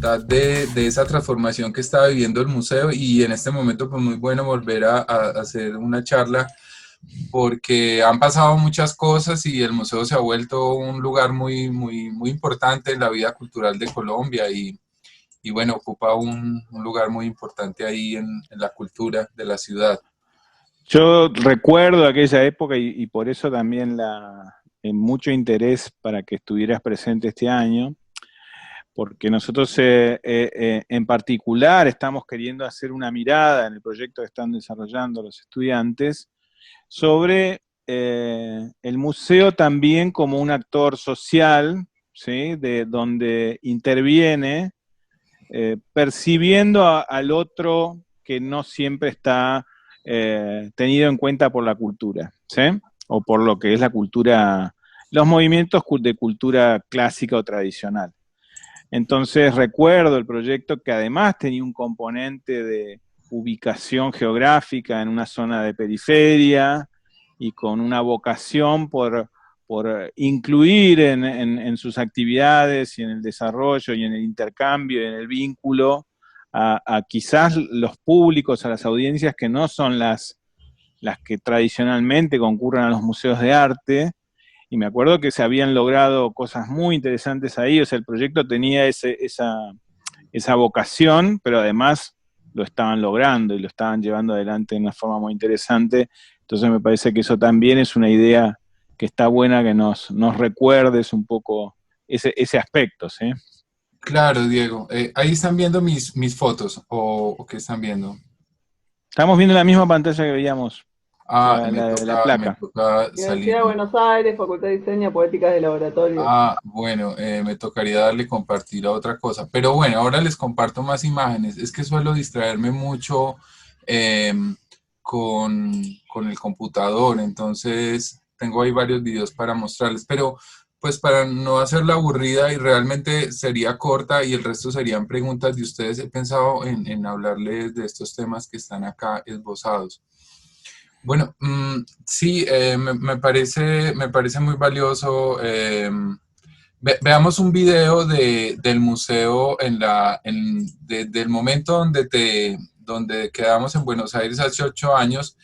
voluntad de esa transformación que está viviendo el museo, y en este momento pues muy bueno volver a hacer una charla porque han pasado muchas cosas y el museo se ha vuelto un lugar muy importante en la vida cultural de Colombia y bueno, ocupa un lugar muy importante ahí en la cultura de la ciudad. Yo recuerdo aquella época y por eso también mucho interés para que estuvieras presente este año, porque nosotros en particular estamos queriendo hacer una mirada en el proyecto que están desarrollando los estudiantes sobre el museo también como un actor social, ¿sí? Donde interviene percibiendo al otro que no siempre está tenido en cuenta por la cultura, ¿sí? O por lo que es la cultura, los movimientos de cultura clásica o tradicional. Entonces recuerdo el proyecto que además tenía un componente de ubicación geográfica en una zona de periferia y con una vocación por incluir en sus actividades y en el desarrollo y en el intercambio y en el vínculo a quizás los públicos, a las audiencias que no son las que tradicionalmente concurren a los museos de arte. Y me acuerdo que se habían logrado cosas muy interesantes ahí, o sea, el proyecto tenía esa vocación, pero además lo estaban logrando y lo estaban llevando adelante de una forma muy interesante. Entonces me parece que eso también es una idea que está buena que nos recuerdes un poco ese aspecto, ¿sí? Claro, Diego. Ahí están viendo mis fotos, o ¿qué están viendo? Estamos viendo la misma pantalla que veíamos, Ah, la me placa. toca Universidad salir. de Buenos Aires, Facultad de Diseño, Políticas de Laboratorio. Ah, bueno, me tocaría darle compartir a otra cosa. Pero bueno, ahora les comparto más imágenes. Es que suelo distraerme mucho eh, con el computador, entonces tengo ahí varios videos para mostrarles. Pero pues para no hacerla aburrida y realmente sería corta y el resto serían preguntas de ustedes, he pensado en hablarles de estos temas que están acá esbozados. Bueno, sí, me parece muy valioso. Veamos un video del museo del momento donde quedamos en Buenos Aires hace 8 años,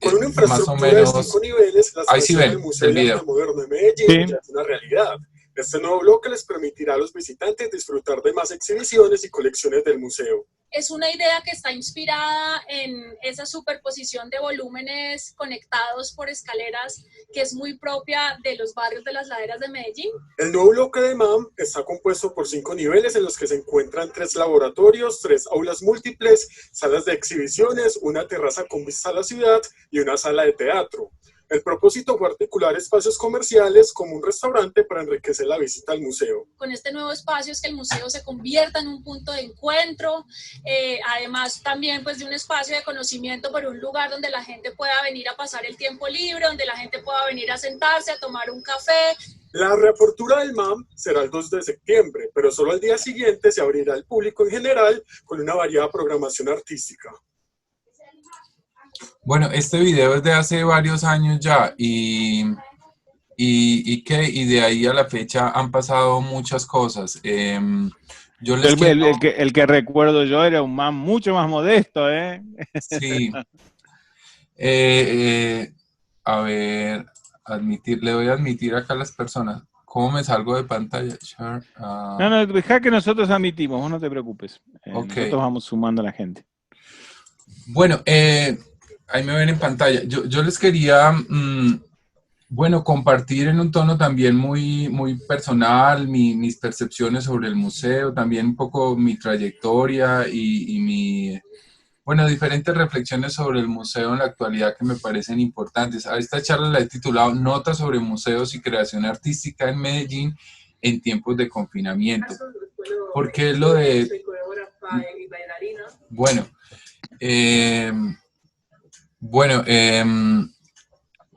Con una más o infraestructura de 5 menos. niveles, la Ahí sí expansión del ven Museo el de Arte video. Moderno de Medellín Sí. ya es una realidad. Este nuevo bloque les permitirá a los visitantes disfrutar de más exhibiciones y colecciones del museo. Es una idea que está inspirada en esa superposición de volúmenes conectados por escaleras que es muy propia de los barrios de las laderas de Medellín. El nuevo bloque de MAM está compuesto por 5 niveles en los que se encuentran 3 laboratorios, 3 aulas múltiples, salas de exhibiciones, una terraza con vista a la ciudad y una sala de teatro. El propósito fue articular espacios comerciales como un restaurante para enriquecer la visita al museo. Con este nuevo espacio es que el museo se convierta en un punto de encuentro, además también pues de un espacio de conocimiento, por un lugar donde la gente pueda venir a pasar el tiempo libre, donde la gente pueda venir a sentarse, a tomar un café. La reapertura del MAM será el 2 de septiembre, pero solo al día siguiente se abrirá al público en general con una variada programación artística. Bueno, este video es de hace varios años ya y de ahí a la fecha han pasado muchas cosas. Yo les quiero... El que recuerdo yo era un man mucho más modesto, ¿eh? Sí. A ver, le doy a admitir acá a las personas. ¿Cómo me salgo de pantalla? No, deja que nosotros admitimos, vos no te preocupes. Okay. Nosotros vamos sumando a la gente. Bueno, ahí me ven en pantalla. Yo les quería, bueno, compartir en un tono también muy personal mis percepciones sobre el museo, también un poco mi trayectoria y bueno, diferentes reflexiones sobre el museo en la actualidad que me parecen importantes. A esta charla la he titulado Notas sobre museos y creación artística en Medellín en tiempos de confinamiento. ¿Por qué lo de...? Bueno,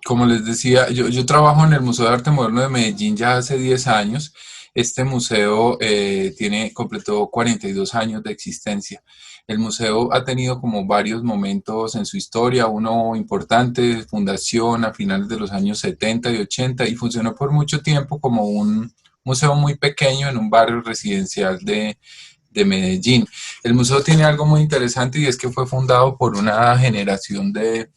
como les decía, yo trabajo en el Museo de Arte Moderno de Medellín ya hace 10 años. Este museo completó 42 años de existencia. El museo ha tenido como varios momentos en su historia, uno importante, fundación a finales de los años 70 y 80, y funcionó por mucho tiempo como un museo muy pequeño en un barrio residencial de de Medellín. El museo tiene algo muy interesante y es que fue fundado por una generación de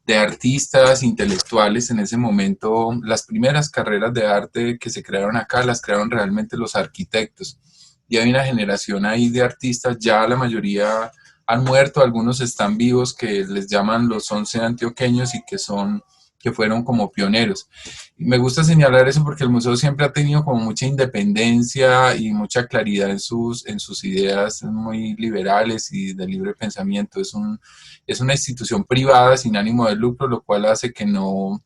artistas intelectuales. En ese momento, las primeras carreras de arte que se crearon acá las crearon realmente los arquitectos. Y hay una generación ahí de artistas, ya la mayoría han muerto, algunos están vivos, que les llaman los 11 antioqueños y que fueron como pioneros. Y me gusta señalar eso porque el museo siempre ha tenido como mucha independencia y mucha claridad en sus ideas muy liberales y de libre pensamiento. Es una institución privada sin ánimo de lucro, lo cual hace que no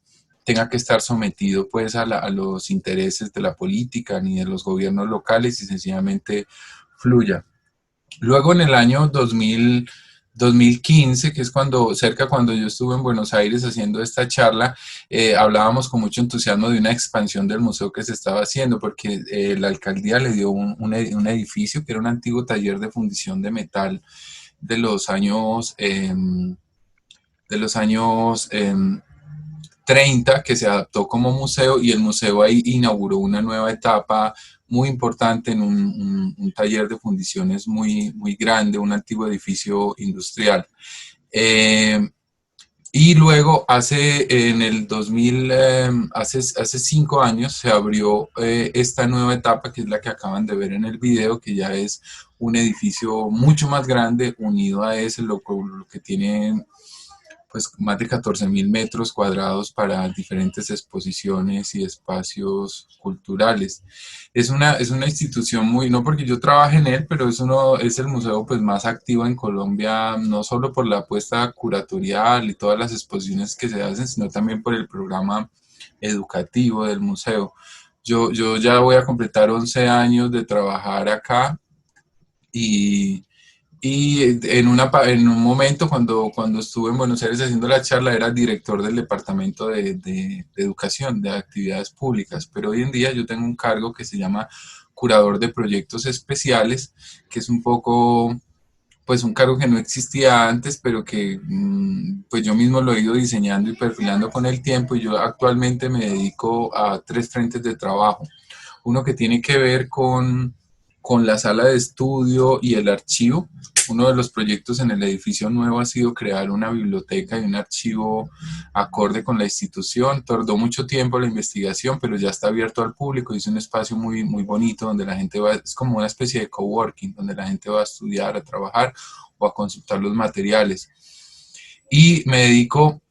tenga que estar sometido pues a los intereses de la política ni de los gobiernos locales y sencillamente fluya. Luego en el año 2015, que es cuando yo estuve en Buenos Aires haciendo esta charla, hablábamos con mucho entusiasmo de una expansión del museo que se estaba haciendo, porque la alcaldía le dio un edificio que era un antiguo taller de fundición de metal de los años 30, que se adaptó como museo, y el museo ahí inauguró una nueva etapa muy importante en un taller de fundiciones muy, muy grande, un antiguo edificio industrial. Y luego en el 2000, hace 5 años se abrió esta nueva etapa, que es la que acaban de ver en el video, que ya es un edificio mucho más grande, unido a ese, lo que tiene pues más de 14.000 metros cuadrados para diferentes exposiciones y espacios culturales. Es una institución muy, no porque yo trabaje en él, pero es el museo pues más activo en Colombia, no solo por la apuesta curatorial y todas las exposiciones que se hacen, sino también por el programa educativo del museo. Yo ya voy a completar 11 años de trabajar acá y en un momento cuando estuve en Buenos Aires haciendo la charla era director del departamento de educación, de actividades públicas, pero hoy en día yo tengo un cargo que se llama curador de proyectos especiales, que es un poco, pues un cargo que no existía antes, pero que pues yo mismo lo he ido diseñando y perfilando con el tiempo, y yo actualmente me dedico a 3 frentes de trabajo. Uno que tiene que ver con la sala de estudio y el archivo. Uno de los proyectos en el edificio nuevo ha sido crear una biblioteca y un archivo acorde con la institución. Tardó mucho tiempo la investigación, pero ya está abierto al público y es un espacio muy, muy bonito donde la gente va, es como una especie de coworking, donde la gente va a estudiar, a trabajar o a consultar los materiales. Y me dedico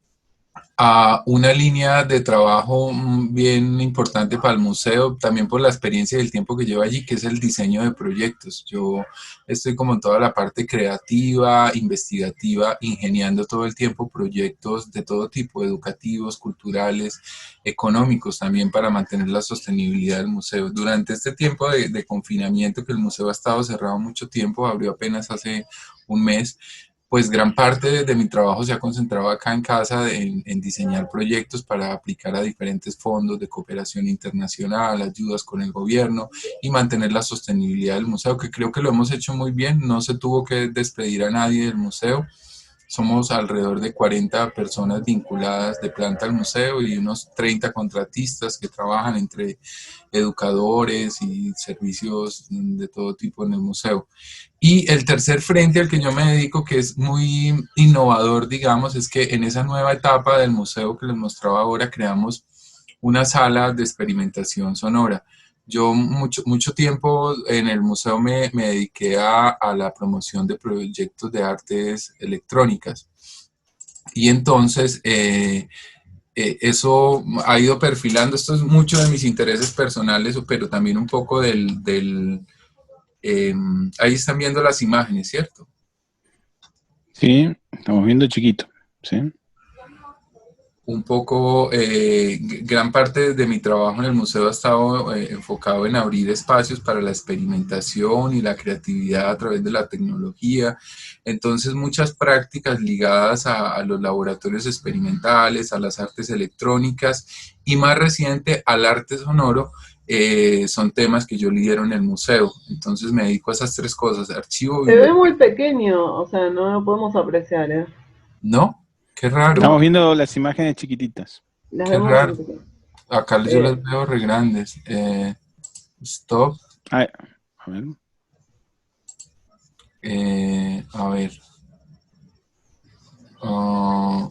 a una línea de trabajo bien importante para el museo, también por la experiencia y el tiempo que llevo allí, que es el diseño de proyectos. Yo estoy como en toda la parte creativa, investigativa, ingeniando todo el tiempo proyectos de todo tipo, educativos, culturales, económicos también, para mantener la sostenibilidad del museo. Durante este tiempo de confinamiento, que el museo ha estado cerrado mucho tiempo, abrió apenas hace un mes, pues gran parte de mi trabajo se ha concentrado acá en casa en diseñar proyectos para aplicar a diferentes fondos de cooperación internacional, ayudas con el gobierno y mantener la sostenibilidad del museo, que creo que lo hemos hecho muy bien. No se tuvo que despedir a nadie del museo. Somos alrededor de 40 personas vinculadas de planta al museo y unos 30 contratistas que trabajan entre educadores y servicios de todo tipo en el museo. Y el tercer frente al que yo me dedico, que es muy innovador, digamos, es que en esa nueva etapa del museo que les mostraba ahora, creamos una sala de experimentación sonora. Yo mucho tiempo en el museo me dediqué a la promoción de proyectos de artes electrónicas. Y entonces eso ha ido perfilando. Esto es mucho de mis intereses personales, pero también un poco ahí están viendo las imágenes, ¿cierto? Sí, estamos viendo chiquito, ¿sí? Un poco, gran parte de mi trabajo en el museo ha estado enfocado en abrir espacios para la experimentación y la creatividad a través de la tecnología. Entonces, muchas prácticas ligadas a los laboratorios experimentales, a las artes electrónicas y más reciente al arte sonoro, son temas que yo lidero en el museo. Entonces, me dedico a esas 3 cosas: archivo, Se ve muy pequeño, o sea, no lo podemos apreciar, ¿eh? ¿No? Qué raro. Estamos viendo las imágenes chiquititas. Las Qué vemos raro. muy pequeñas. Acá yo las veo re grandes. Stop. A ver. A ver. ah,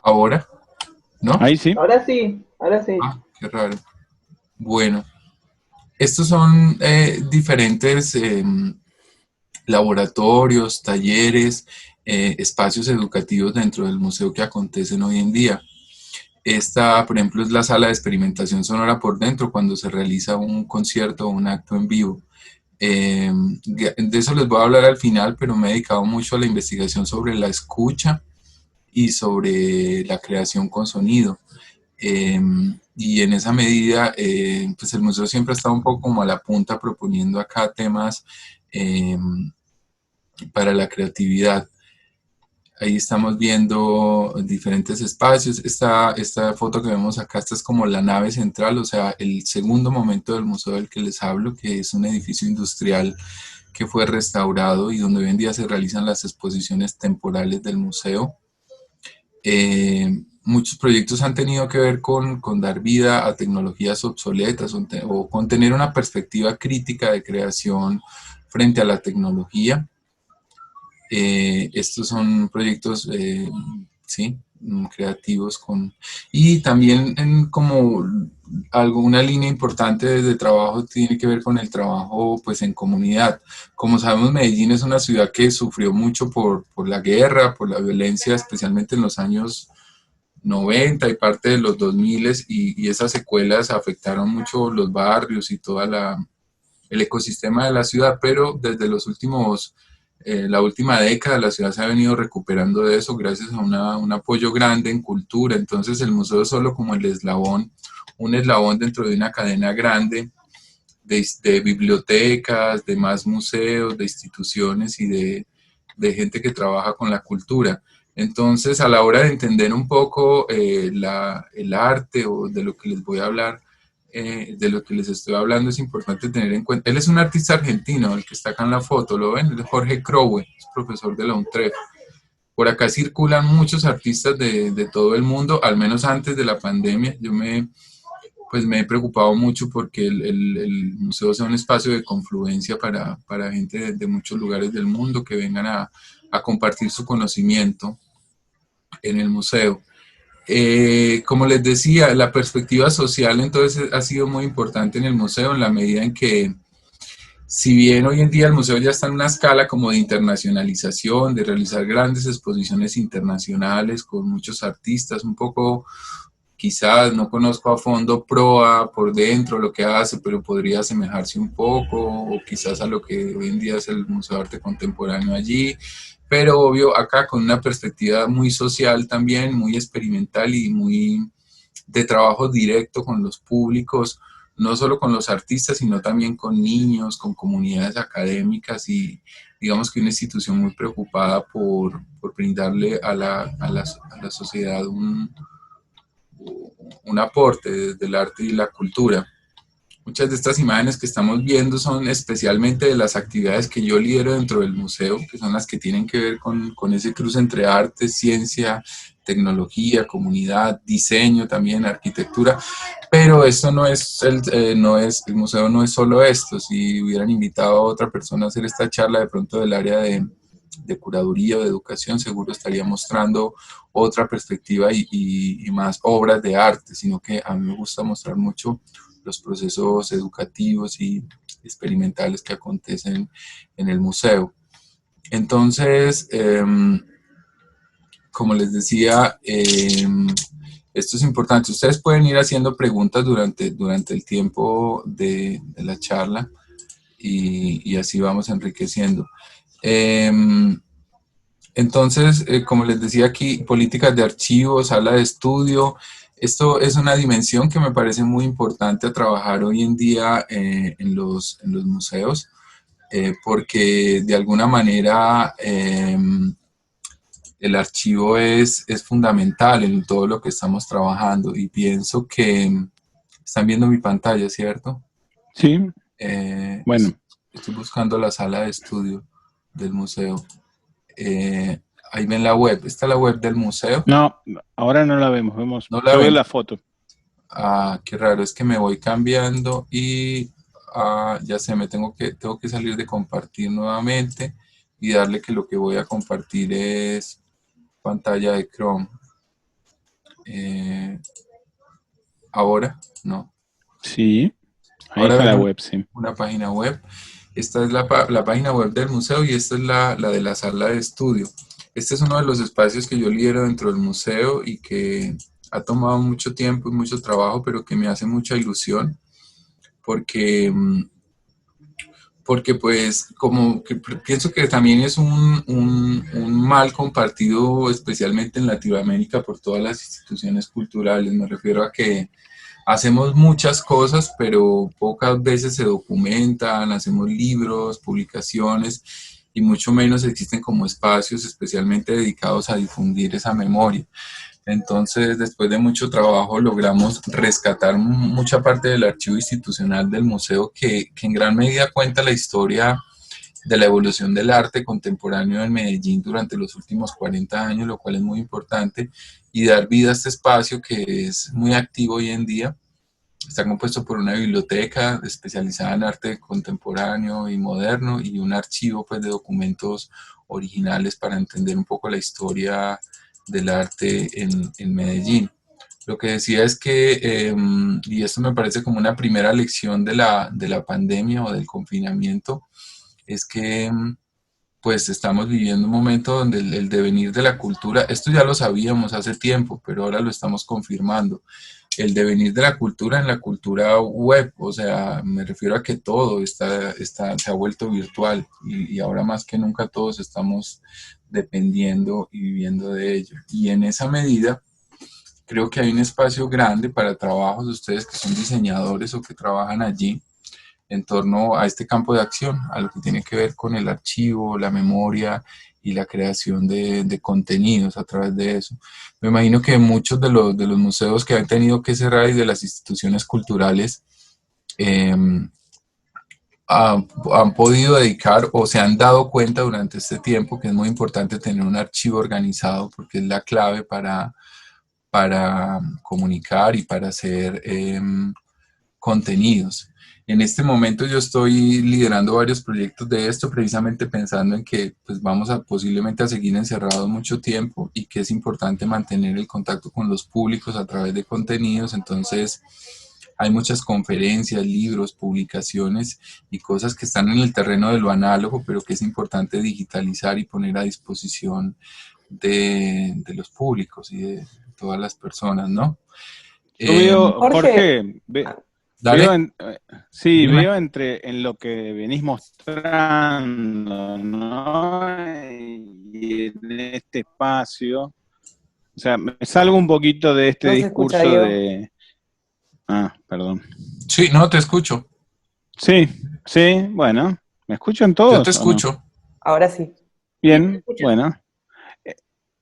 Ahora, ¿no? Ahí sí. Ahora sí, ahora sí. Ah, qué raro. Bueno, estos son diferentes laboratorios, talleres, espacios educativos dentro del museo que acontecen hoy en día. Esta, por ejemplo, es la sala de experimentación sonora por dentro cuando se realiza un concierto o un acto en vivo. De eso les voy a hablar al final, pero me he dedicado mucho a la investigación sobre la escucha y sobre la creación con sonido. Eh, y en esa medida, pues el museo siempre ha estado un poco como a la punta proponiendo acá temas eh, para la creatividad. Ahí estamos viendo diferentes espacios. Esta foto que vemos acá, esta es como la nave central, o sea, el segundo momento del museo del que les hablo, que es un edificio industrial que fue restaurado y donde hoy en día se realizan las exposiciones temporales del museo. Muchos proyectos han tenido que ver con dar vida a tecnologías obsoletas o con tener una perspectiva crítica de creación frente a la tecnología. Estos son proyectos, sí, creativos y también como alguna línea importante de trabajo tiene que ver con el trabajo pues en comunidad. Como sabemos, Medellín es una ciudad que sufrió mucho por la guerra, por la violencia, especialmente en los años 90 y parte de los 2000 y esas secuelas afectaron mucho los barrios y el ecosistema de la ciudad, pero desde los últimos la última década la ciudad se ha venido recuperando de eso gracias a un apoyo grande en cultura. Entonces el museo es solo como el eslabón, un eslabón dentro de una cadena grande de bibliotecas, de más museos, de instituciones y de gente que trabaja con la cultura. Entonces, a la hora de entender un poco el arte o de lo que les voy a hablar, de lo que les estoy hablando, es importante tener en cuenta. Él es un artista argentino, el que está acá en la foto, ¿lo ven? Es Jorge Crowe, es profesor de la UNTREF. Por acá circulan muchos artistas de todo el mundo, al menos antes de la pandemia. Pues me he preocupado mucho porque el museo sea un espacio de confluencia para gente de muchos lugares del mundo que vengan a compartir su conocimiento en el museo. Como les decía, la perspectiva social entonces ha sido muy importante en el museo en la medida en que, si bien hoy en día el museo ya está en una escala como de internacionalización, de realizar grandes exposiciones internacionales con muchos artistas, un poco, quizás no conozco a fondo Proa por dentro lo que hace, pero podría asemejarse un poco, o quizás a lo que hoy en día es el Museo de Arte Contemporáneo allí, pero obvio acá con una perspectiva muy social también, muy experimental y muy de trabajo directo con los públicos, no solo con los artistas, sino también con niños, con comunidades académicas y digamos que una institución muy preocupada por brindarle a la sociedad un aporte del arte y la cultura. Muchas de estas imágenes que estamos viendo son especialmente de las actividades que yo lidero dentro del museo, que son las que tienen que ver con ese cruce entre arte, ciencia, tecnología, comunidad, diseño también, arquitectura, pero esto no es el museo no es solo esto. Si hubieran invitado a otra persona a hacer esta charla de pronto del área de curaduría o de educación, seguro estaría mostrando otra perspectiva y más obras de arte, sino que a mí me gusta mostrar mucho los procesos educativos y experimentales que acontecen en el museo. Entonces, como les decía, esto es importante. Ustedes pueden ir haciendo preguntas durante el tiempo de la charla y así vamos enriqueciendo. Entonces, como les decía aquí, políticas de archivo, sala de estudio, esto es una dimensión que me parece muy importante a trabajar hoy en día en los museos, porque de alguna manera el archivo es fundamental en todo lo que estamos trabajando y pienso que están viendo mi pantalla, ¿cierto? Sí. Bueno. Estoy buscando la sala de estudio del museo. Ahí ven la web. ¿Está la web del museo? No, ahora no la vemos. ¿No la yo ven? veo la foto. Ah, qué raro, es que me voy cambiando y ya sé, tengo que salir de compartir nuevamente y darle que lo que voy a compartir es pantalla de Chrome. Ahora, no. Sí, ahí Ahora está la ven web, sí. una página web. Esta es la página web del museo y esta es la de la sala de estudio. Este es uno de los espacios que yo lidero dentro del museo y que ha tomado mucho tiempo y mucho trabajo, pero que me hace mucha ilusión porque, porque pues como que pienso que también es un mal compartido especialmente en Latinoamérica por todas las instituciones culturales. Me refiero a que hacemos muchas cosas, pero pocas veces se documentan, hacemos libros, publicaciones, y mucho menos existen como espacios especialmente dedicados a difundir esa memoria. Entonces, después de mucho trabajo, logramos rescatar mucha parte del archivo institucional del museo que en gran medida cuenta la historia de la evolución del arte contemporáneo en Medellín durante los últimos 40 años, lo cual es muy importante, y dar vida a este espacio que es muy activo hoy en día. Está compuesto por una biblioteca especializada en arte contemporáneo y moderno y un archivo pues, de documentos originales para entender un poco la historia del arte en Medellín. Lo que decía es que, y esto me parece como una primera lección de la pandemia o del confinamiento, es que pues estamos viviendo un momento donde el devenir de la cultura, esto ya lo sabíamos hace tiempo, pero ahora lo estamos confirmando, el devenir de la cultura en la cultura web, o sea, me refiero a que todo se ha vuelto virtual y ahora más que nunca todos estamos dependiendo y viviendo de ello. Y en esa medida, creo que hay un espacio grande para trabajos de ustedes que son diseñadores o que trabajan allí en torno a este campo de acción, a lo que tiene que ver con el archivo, la memoria y la creación de contenidos a través de eso. Me imagino que muchos de los museos que han tenido que cerrar y de las instituciones culturales eh, han podido dedicar o se han dado cuenta durante este tiempo que es muy importante tener un archivo organizado porque es la clave para comunicar y para hacer contenidos. En este momento yo estoy liderando varios proyectos de esto, precisamente pensando en que pues, vamos a posiblemente a seguir encerrados mucho tiempo y que es importante mantener el contacto con los públicos a través de contenidos. Entonces hay muchas conferencias, libros, publicaciones y cosas que están en el terreno de lo análogo, pero que es importante digitalizar y poner a disposición de los públicos y de todas las personas, ¿no? Yo veo, Jorge, Jorge, Dale. sí, Dime. veo en lo que venís mostrando, ¿no? Y en este espacio, o sea, me salgo un poquito de este no se escucha, discurso Diego. de... Ah, perdón. Sí, no, te escucho. Sí, sí, bueno, ¿me escuchan Yo te todos o no? escucho. Ahora sí. Bien, bueno.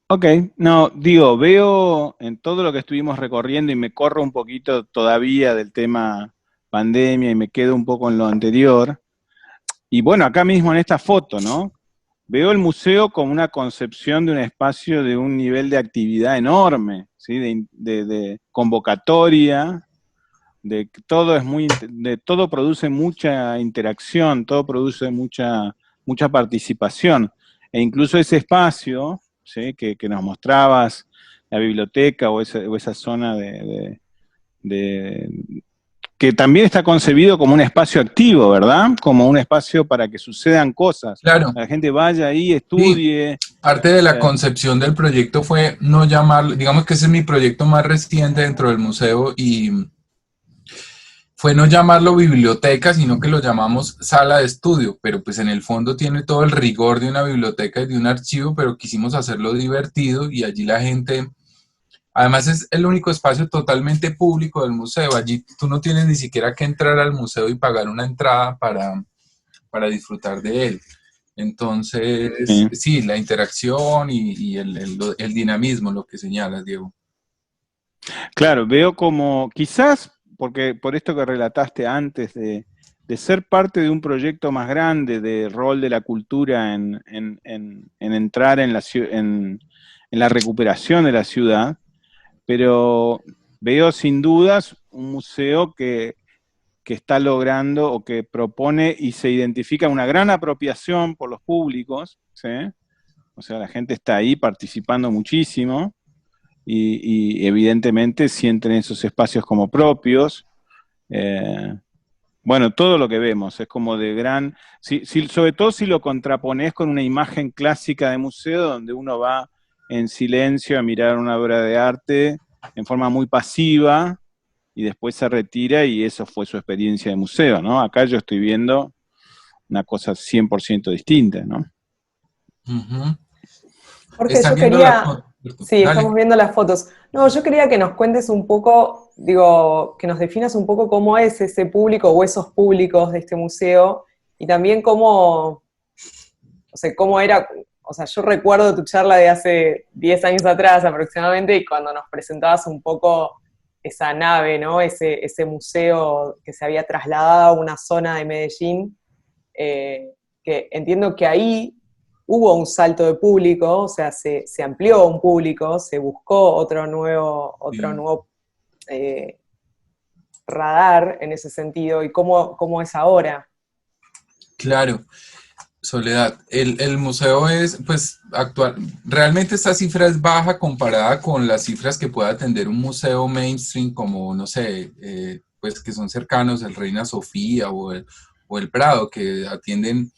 Ok, no, digo, veo en todo lo que estuvimos recorriendo y me corro un poquito todavía del tema pandemia y me quedo un poco en lo anterior. Y bueno, acá mismo en esta foto, ¿no? Veo el museo como una concepción de un espacio de un nivel de actividad enorme, ¿sí? De convocatoria, de que todo es muy, de todo produce mucha interacción, todo produce mucha participación. E incluso ese espacio, ¿sí? que nos mostrabas, la biblioteca o esa zona que también está concebido como un espacio activo, ¿verdad? Como un espacio para que sucedan cosas. Claro. La gente vaya ahí, Sí, estudie. parte de la concepción del proyecto fue no llamarlo, digamos que ese es mi proyecto más reciente dentro del museo y fue no llamarlo biblioteca, sino que lo llamamos sala de estudio, pero pues en el fondo tiene todo el rigor de una biblioteca y de un archivo, pero quisimos hacerlo divertido y allí la gente, además es el único espacio totalmente público del museo, allí tú no tienes ni siquiera que entrar al museo y pagar una entrada para disfrutar de él. Entonces, sí, la interacción y el dinamismo, lo que señalas, Diego. Claro, veo como, quizás, porque por esto que relataste antes, de ser parte de un proyecto más grande de rol de la cultura en entrar en la recuperación de la ciudad, pero veo sin dudas un museo que que está logrando o que propone y se identifica una gran apropiación por los públicos, ¿sí? O sea, la gente está ahí participando muchísimo y evidentemente sienten esos espacios como propios. Bueno, todo lo que vemos es como de gran... sobre todo si lo contrapones con una imagen clásica de museo donde uno va en silencio a mirar una obra de arte en forma muy pasiva y después se retira y eso fue su experiencia de museo, ¿no? Acá yo estoy viendo una cosa 100% distinta, ¿no? Ujú. Jorge, Están yo viendo las quería, fotos, ¿cierto? sí, Dale. estamos viendo las fotos. No, yo quería que nos cuentes un poco, digo, que nos definas un poco cómo es ese público o esos públicos de este museo y también cómo, o sea, cómo era, o sea, yo recuerdo tu charla de hace 10 años atrás aproximadamente y cuando nos presentabas un poco esa nave, ¿no? Ese museo que se había trasladado a una zona de Medellín, que entiendo que ahí hubo un salto de público, o sea, se amplió un público, se buscó otro nuevo radar en ese sentido, y cómo es ahora. Claro, Soledad, el museo es, pues, actual, realmente esta cifra es baja comparada con las cifras que puede atender un museo mainstream como, no sé, pues que son cercanos, el Reina Sofía o el Prado, que atienden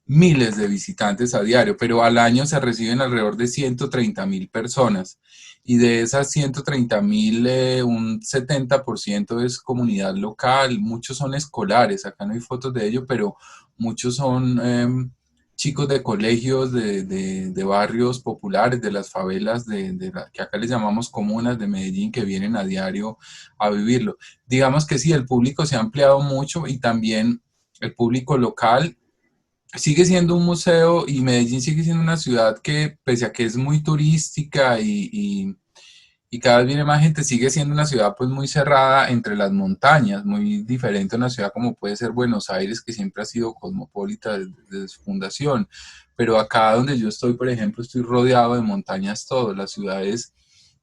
miles de visitantes a diario, pero al año se reciben alrededor de 130.000 personas y de esas 130.000, un 70% es comunidad local, muchos son escolares, acá no hay fotos de ello, pero muchos son chicos de colegios de barrios populares, de las favelas, que acá les llamamos comunas de Medellín, que vienen a diario a vivirlo. Digamos que sí, el público se ha ampliado mucho y también el público local sigue siendo un museo y Medellín sigue siendo una ciudad que, pese a que es muy turística y cada vez viene más gente, sigue siendo una ciudad pues muy cerrada entre las montañas, muy diferente a una ciudad como puede ser Buenos Aires, que siempre ha sido cosmopolita desde su fundación. Pero acá donde yo estoy, por ejemplo, estoy rodeado de montañas todo, la ciudad es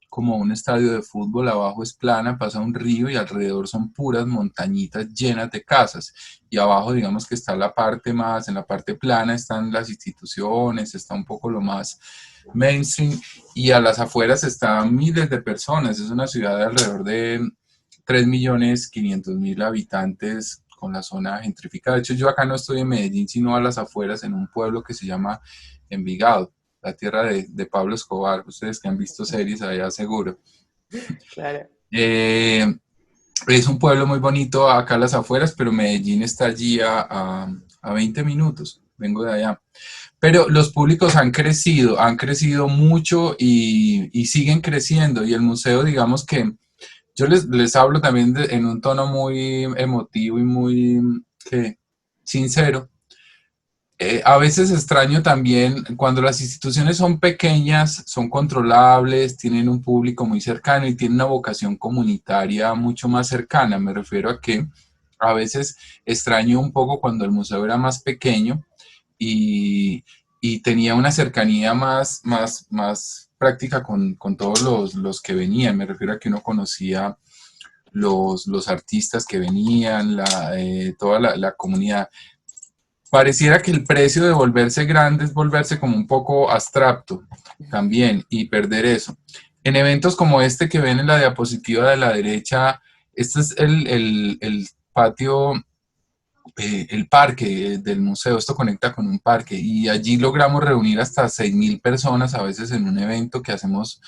como un estadio de fútbol, abajo es plana, pasa un río y alrededor son puras montañitas llenas de casas. Y abajo digamos que está la parte más, en la parte plana están las instituciones, está un poco lo más mainstream y a las afueras están miles de personas. Es una ciudad de alrededor de 3.500.000 habitantes con la zona gentrificada. De hecho, yo acá no estoy en Medellín, sino a las afueras en un pueblo que se llama Envigado, la tierra de Pablo Escobar. Ustedes que han visto series allá seguro. Claro. Es un pueblo muy bonito acá a las afueras, pero Medellín está allí a 20 minutos. Vengo de allá. Pero los públicos han crecido mucho y siguen creciendo. Y el museo, digamos que yo les hablo también en un tono muy emotivo y muy sincero. A veces extraño también cuando las instituciones son pequeñas, son controlables, tienen un público muy cercano y tienen una vocación comunitaria mucho más cercana. Me refiero a que a veces extraño un poco cuando el museo era más pequeño y tenía una cercanía más práctica con todos los que venían. Me refiero a que uno conocía los artistas que venían, toda la comunidad. Pareciera que el precio de volverse grande es volverse como un poco abstracto también y perder eso. En eventos como este que ven en la diapositiva de la derecha, este es el patio, el parque del museo. Esto conecta con un parque y allí logramos reunir hasta 6.000 personas a veces en un evento que hacemos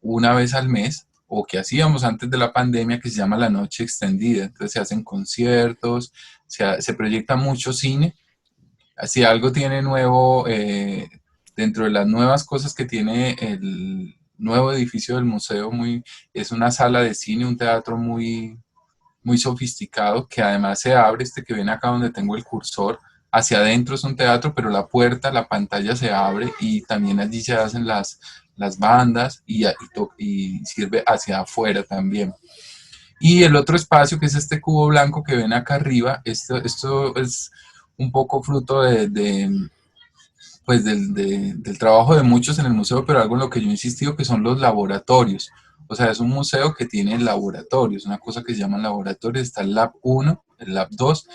una vez al mes o que hacíamos antes de la pandemia, que se llama La Noche Extendida. Entonces se hacen conciertos, se proyecta mucho cine. Si algo tiene nuevo, dentro de las nuevas cosas que tiene el nuevo edificio del museo, es una sala de cine, un teatro muy sofisticado, que además se abre, que ven acá donde tengo el cursor, hacia adentro es un teatro, pero la puerta, la pantalla se abre y también allí se hacen las bandas y sirve hacia afuera también. Y el otro espacio, que es este cubo blanco que ven acá arriba, esto es un poco fruto pues del trabajo de muchos en el museo, pero algo en lo que yo he insistido, que son los laboratorios O sea, es un museo que tiene laboratorios, una cosa que se llama laboratorios. Está el Lab 1, el Lab 2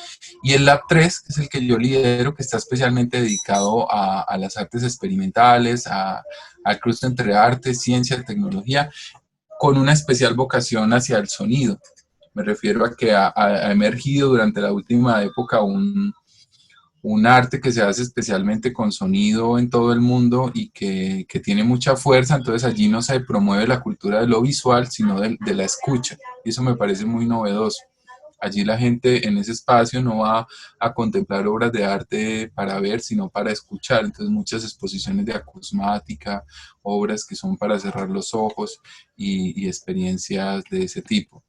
y el Lab 3, que es el que yo lidero, que está especialmente dedicado a las artes experimentales, al cruce entre arte, ciencia, tecnología, con una especial vocación hacia el sonido. Me refiero a que ha emergido durante la última época un arte que se hace especialmente con sonido en todo el mundo y que tiene mucha fuerza. Entonces allí no se promueve la cultura de lo visual, sino de la escucha. Y eso me parece muy novedoso. Allí la gente en ese espacio no va a contemplar obras de arte para ver, sino para escuchar. Entonces muchas exposiciones de acusmática, obras que son para cerrar los ojos y experiencias de ese tipo.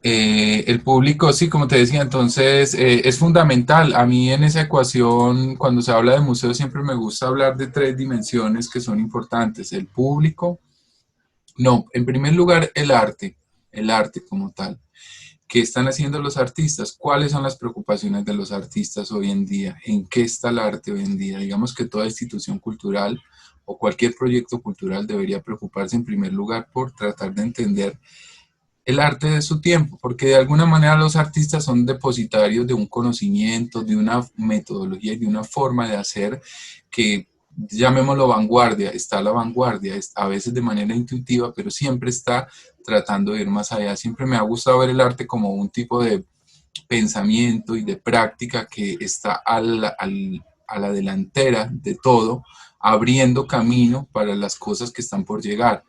El público, sí, como te decía, entonces es fundamental. A mí en esa ecuación, cuando se habla de museo, siempre me gusta hablar de 3 dimensiones que son importantes. El público, no, en primer lugar el arte como tal. ¿Qué están haciendo los artistas? ¿Cuáles son las preocupaciones de los artistas hoy en día? ¿En qué está el arte hoy en día? Digamos que toda institución cultural o cualquier proyecto cultural debería preocuparse en primer lugar por tratar de entender el arte de su tiempo, porque de alguna manera los artistas son depositarios de un conocimiento, de una metodología y de una forma de hacer que, llamémoslo vanguardia, está a la vanguardia, a veces de manera intuitiva, pero siempre está tratando de ir más allá. Siempre me ha gustado ver el arte como un tipo de pensamiento y de práctica que está a la delantera de todo, abriendo camino para las cosas que están por llegar.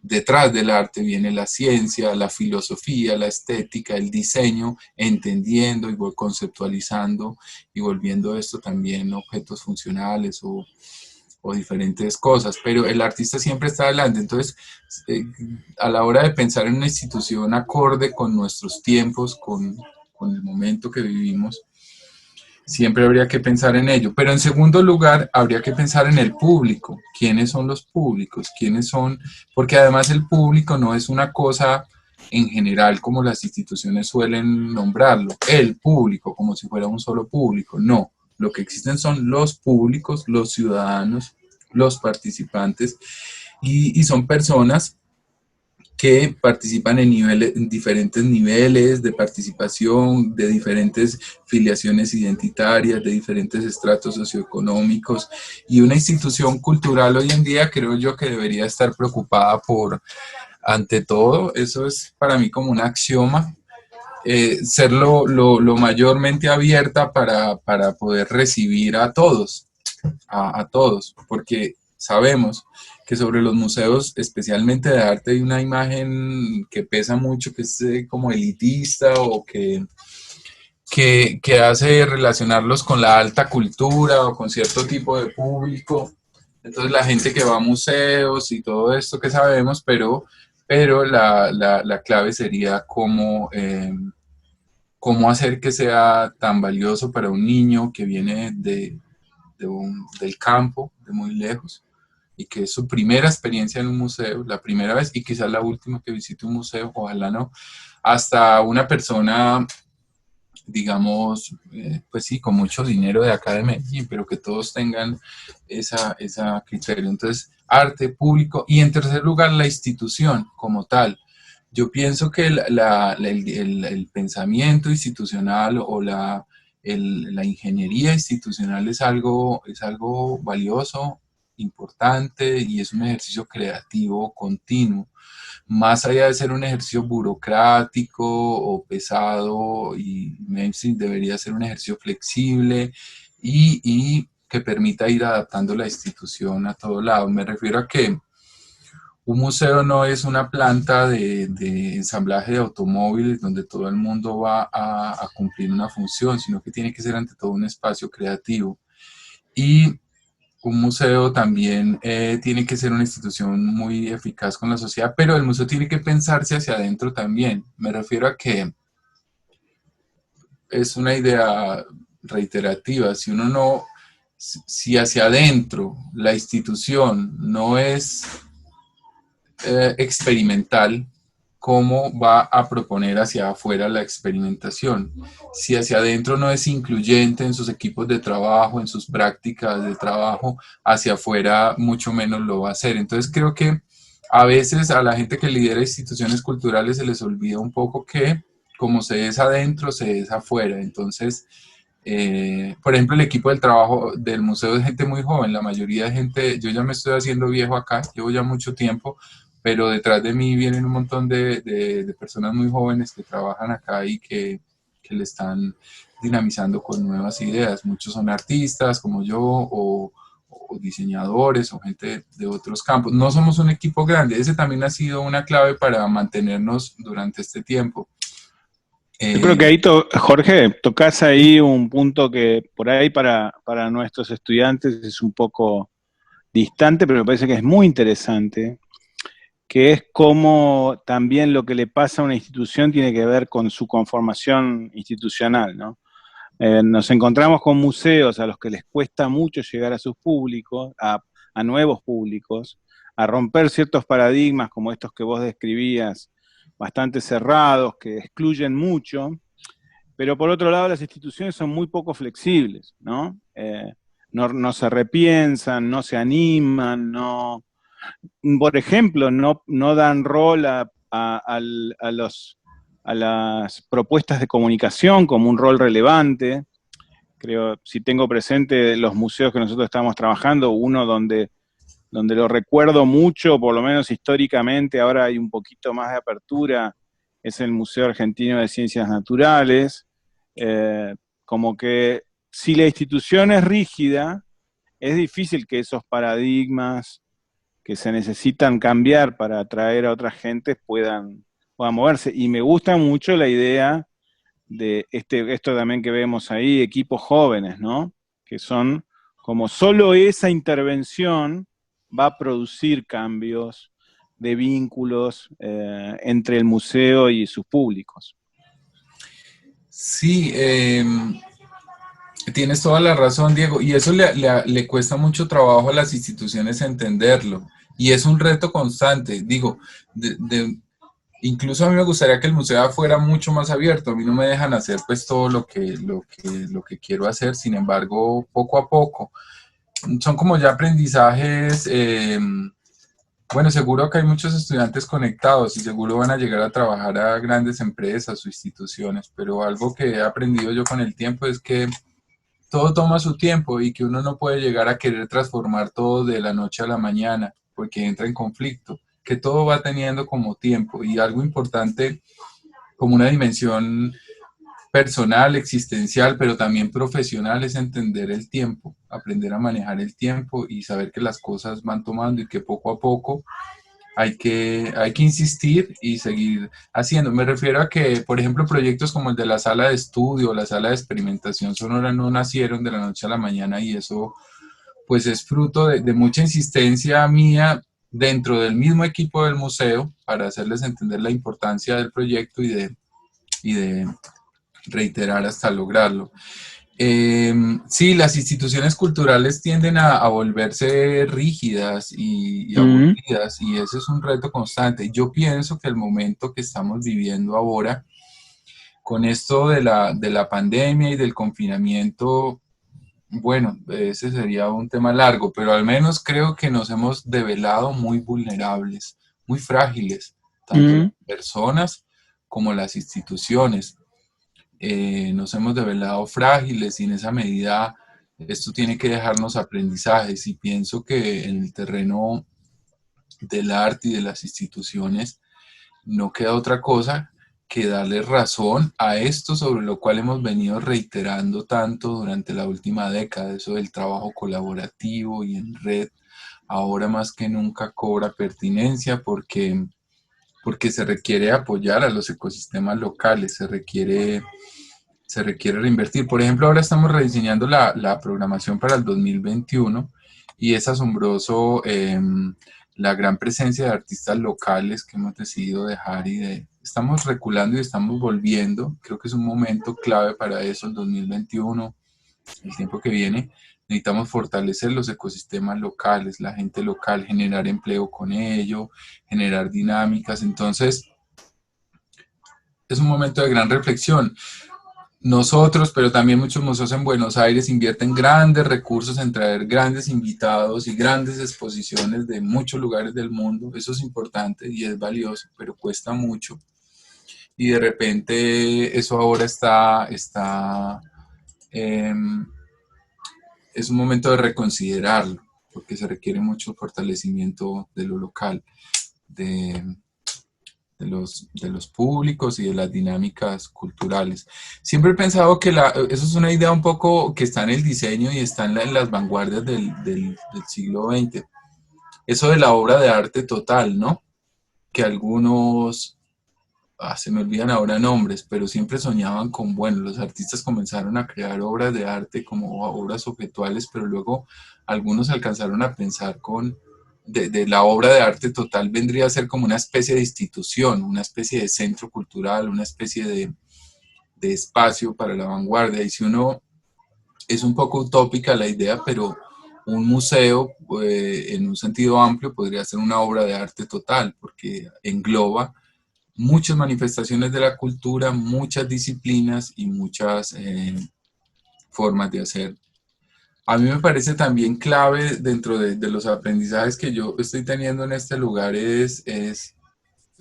Detrás del arte viene la ciencia, la filosofía, la estética, el diseño, entendiendo y conceptualizando y volviendo esto también objetos funcionales o diferentes cosas, pero el artista siempre está adelante. Entonces, a la hora de pensar en una institución acorde con nuestros tiempos, con el momento que vivimos, siempre habría que pensar en ello. Pero en segundo lugar, habría que pensar en el público. ¿Quiénes son los públicos? ¿Quiénes son? Porque además el público no es una cosa en general como las instituciones suelen nombrarlo. El público, como si fuera un solo público. No. Lo que existen son los públicos, los ciudadanos, los participantes, y son personas que participan en diferentes niveles de participación, de diferentes filiaciones identitarias, de diferentes estratos socioeconómicos, y una institución cultural hoy en día creo yo que debería estar preocupada por, ante todo, eso es para mí como un axioma, ser lo mayormente abierta para poder recibir a todos, a todos, porque sabemos que sobre los museos, especialmente de arte, hay una imagen que pesa mucho, que es como elitista o que hace relacionarlos con la alta cultura o con cierto tipo de público. Entonces la gente que va a museos y todo esto que sabemos, pero la clave sería cómo hacer que sea tan valioso para un niño que viene del campo, de muy lejos, y que es su primera experiencia en un museo, la primera vez y quizás la última que visite un museo, ojalá no, hasta una persona, digamos, pues sí, con mucho dinero de acá de Medellín, pero que todos tengan esa criterio. Entonces, arte, público, y en tercer lugar, la institución como tal. Yo pienso que el pensamiento institucional o la ingeniería institucional es algo valioso, importante, y es un ejercicio creativo continuo. Más allá de ser un ejercicio burocrático o pesado, y debería ser un ejercicio flexible y que permita ir adaptando la institución a todo lado. Me refiero a que un museo no es una planta de ensamblaje de automóviles donde todo el mundo va a cumplir una función, sino que tiene que ser ante todo un espacio creativo. Y un museo también tiene que ser una institución muy eficaz con la sociedad, pero el museo tiene que pensarse hacia adentro también. Me refiero a que es una idea reiterativa. Si hacia adentro la institución no es experimental, ¿cómo va a proponer hacia afuera la experimentación? Si hacia adentro no es incluyente en sus equipos de trabajo, en sus prácticas de trabajo, hacia afuera mucho menos lo va a hacer. Entonces creo que a veces a la gente que lidera instituciones culturales se les olvida un poco que como se es adentro, se es afuera. Entonces, por ejemplo, el equipo del trabajo del museo es gente muy joven, la mayoría de gente, yo ya me estoy haciendo viejo acá, llevo ya mucho tiempo, pero detrás de mí vienen un montón de personas muy jóvenes que trabajan acá y que le están dinamizando con nuevas ideas. Muchos son artistas como yo o diseñadores o gente de otros campos. No somos un equipo grande, ese también ha sido una clave para mantenernos durante este tiempo. Yo creo que ahí, Jorge, tocas ahí un punto que por ahí para nuestros estudiantes es un poco distante, pero me parece que es muy interesante, que es cómo también lo que le pasa a una institución tiene que ver con su conformación institucional, ¿no? Nos encontramos con museos a los que les cuesta mucho llegar a sus públicos, a nuevos públicos, a romper ciertos paradigmas como estos que vos describías, bastante cerrados, que excluyen mucho, pero por otro lado las instituciones son muy poco flexibles, ¿no? No se repiensan, no se animan, no, por ejemplo, no dan rol a las propuestas de comunicación como un rol relevante. Creo, si tengo presente los museos que nosotros estamos trabajando, uno donde lo recuerdo mucho, por lo menos históricamente, ahora hay un poquito más de apertura, es el Museo Argentino de Ciencias Naturales. Como que si la institución es rígida, es difícil que esos paradigmas que se necesitan cambiar para atraer a otras gentes puedan moverse. Y me gusta mucho la idea de esto también que vemos ahí, equipos jóvenes, ¿no? Que son como solo esa intervención va a producir cambios de vínculos entre el museo y sus públicos. Sí, tienes toda la razón, Diego, y eso le cuesta mucho trabajo a las instituciones entenderlo, y es un reto constante. Digo, incluso a mí me gustaría que el museo fuera mucho más abierto. A mí no me dejan hacer pues todo lo que quiero hacer. Sin embargo, poco a poco son como ya aprendizajes. Bueno, seguro que hay muchos estudiantes conectados y seguro van a llegar a trabajar a grandes empresas o instituciones, pero algo que he aprendido yo con el tiempo es que todo toma su tiempo y que uno no puede llegar a querer transformar todo de la noche a la mañana porque entra en conflicto, que todo va teniendo como tiempo. Y algo importante como una dimensión personal, existencial, pero también profesional, es entender el tiempo, aprender a manejar el tiempo y saber que las cosas van tomando y que poco a poco hay que insistir y seguir haciendo. Me refiero a que, por ejemplo, proyectos como el de la sala de estudio, la sala de experimentación sonora no nacieron de la noche a la mañana, y eso pues es fruto de mucha insistencia mía dentro del mismo equipo del museo para hacerles entender la importancia del proyecto y de reiterar hasta lograrlo. Sí, las instituciones culturales tienden a volverse rígidas y aburridas, y ese es un reto constante. Yo pienso que el momento que estamos viviendo ahora, con esto de la pandemia y del confinamiento, bueno, ese sería un tema largo, pero al menos creo que nos hemos develado muy vulnerables, muy frágiles, tanto las personas como las instituciones. Nos hemos develado frágiles, y en esa medida esto tiene que dejarnos aprendizajes, y pienso que en el terreno del arte y de las instituciones no queda otra cosa que darle razón a esto sobre lo cual hemos venido reiterando tanto durante la última década. Eso del trabajo colaborativo y en red ahora más que nunca cobra pertinencia porque se requiere apoyar a los ecosistemas locales, se requiere reinvertir. Por ejemplo, ahora estamos rediseñando la programación para el 2021 y es asombroso la gran presencia de artistas locales que hemos decidido dejar, estamos reculando y estamos volviendo. Creo que es un momento clave para eso, el 2021, el tiempo que viene. Necesitamos fortalecer los ecosistemas locales, la gente local, generar empleo con ello, generar dinámicas. Entonces, es un momento de gran reflexión. nosotros, pero también muchos museos en Buenos Aires invierten grandes recursos en traer grandes invitados y grandes exposiciones de muchos lugares del mundo. Eso es importante y es valioso, pero cuesta mucho. Y de repente eso ahora es un momento de reconsiderarlo, porque se requiere mucho fortalecimiento de lo local, de los públicos y de las dinámicas culturales. Siempre he pensado que eso es una idea un poco que está en el diseño y está en las vanguardias del siglo XX. Eso de la obra de arte total, ¿no? Que algunos, se me olvidan ahora nombres, pero siempre soñaban con, bueno, los artistas comenzaron a crear obras de arte como obras objetuales, pero luego algunos alcanzaron a pensar de la obra de arte total vendría a ser como una especie de institución, una especie de centro cultural, una especie de espacio para la vanguardia. Y si uno, es un poco utópica la idea, pero un museo en un sentido amplio podría ser una obra de arte total, porque engloba muchas manifestaciones de la cultura, muchas disciplinas y muchas formas de hacer. A mí me parece también clave dentro de los aprendizajes que yo estoy teniendo en este lugar es